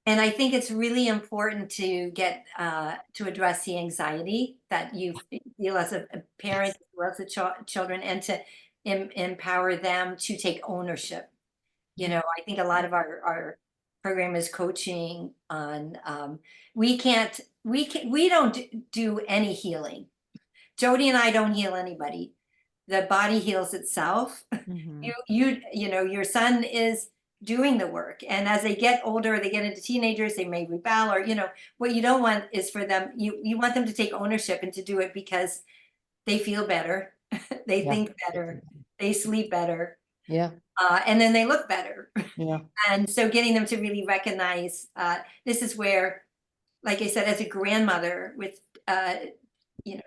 And I think it's really important to get to address the anxiety that you feel as a parent, as well as the children, and to empower them to take ownership. I think a lot of our program is coaching on we don't do any healing. Jody and I don't heal anybody. The body heals itself. Mhm. Your son is doing the work. And as they get older, they get into teenagers, they may rebel, or, what you don't want is for them, you want them to take ownership and to do it because they feel better. They Yeah. think better. They sleep better. Yeah. And then they look better. Yeah. And so getting them to really recognize this is where, like I said, as a grandmother with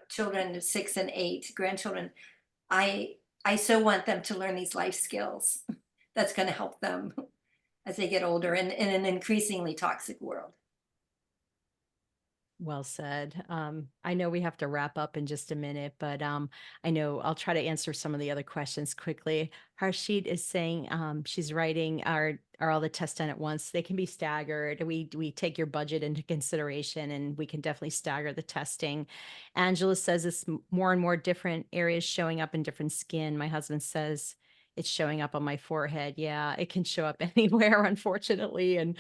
children 6 and 8, grandchildren, I so want them to learn these life skills that's going to help them as they get older in an increasingly toxic world. Well said. I know we have to wrap up in just a minute, but I know I'll try to answer some of the other questions quickly. Harshit is saying she's writing, are all the tests done at once? They can be staggered. We take your budget into consideration and we can definitely stagger the testing. Angela says it's more and more different areas showing up in different skin. My husband says it's showing up on my forehead. Yeah, it can show up anywhere, unfortunately. And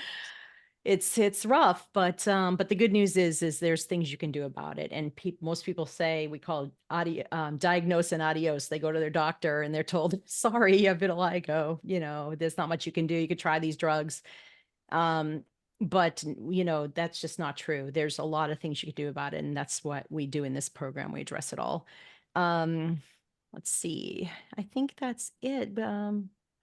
it's rough, but the good news is there's things you can do about it. And most people say, we call it diagnose and adios. They go to their doctor and they're told, sorry, you have vitiligo. There's not much you can do. You could try these drugs. But that's just not true. There's a lot of things you could do about it. And that's what we do in this program. We address it all. Let's see. I think that's it.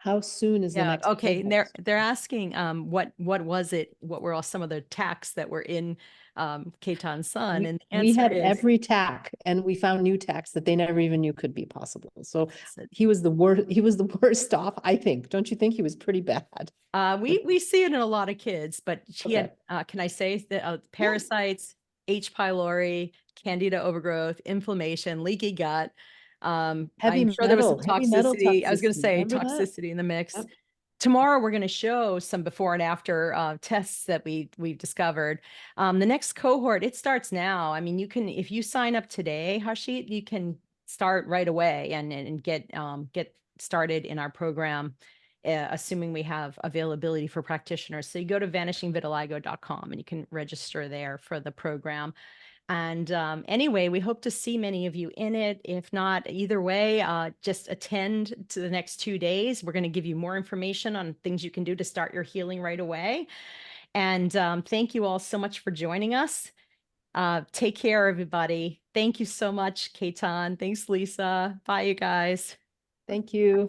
How soon is the next? Okay. And cohort? they're asking, what was it? What were all some of the tacks that were in Ketan's son? And the We answer had is, every tack and we found new tacks that they never even knew could be possible. So so, he was the worst. He was the worst off, I think. Don't you think he was pretty bad? we see it in a lot of kids, but he had, can I say that parasites, H. pylori, candida overgrowth, inflammation, leaky gut. I'm sure there was some heavy metal toxicity. I was going to toxicity. say Remember that? toxicity in the mix. Yep. Tomorrow, we're going to show some before and after tests that we've discovered. The next cohort, it starts now. I mean, if you sign up today, Harshit, you can start right away and get started in our program, assuming we have availability for practitioners. So you go to vanishingvitiligo.com and you can register there for the program. And anyway, we hope to see many of you in it. If not, either way, just attend to the next 2 days. We're going to give you more information on things you can do to start your healing right away. And thank you all so much for joining us. Take care, everybody. Thank you so much, Kaitan. Thanks, Lisa. Bye, you guys. Thank you.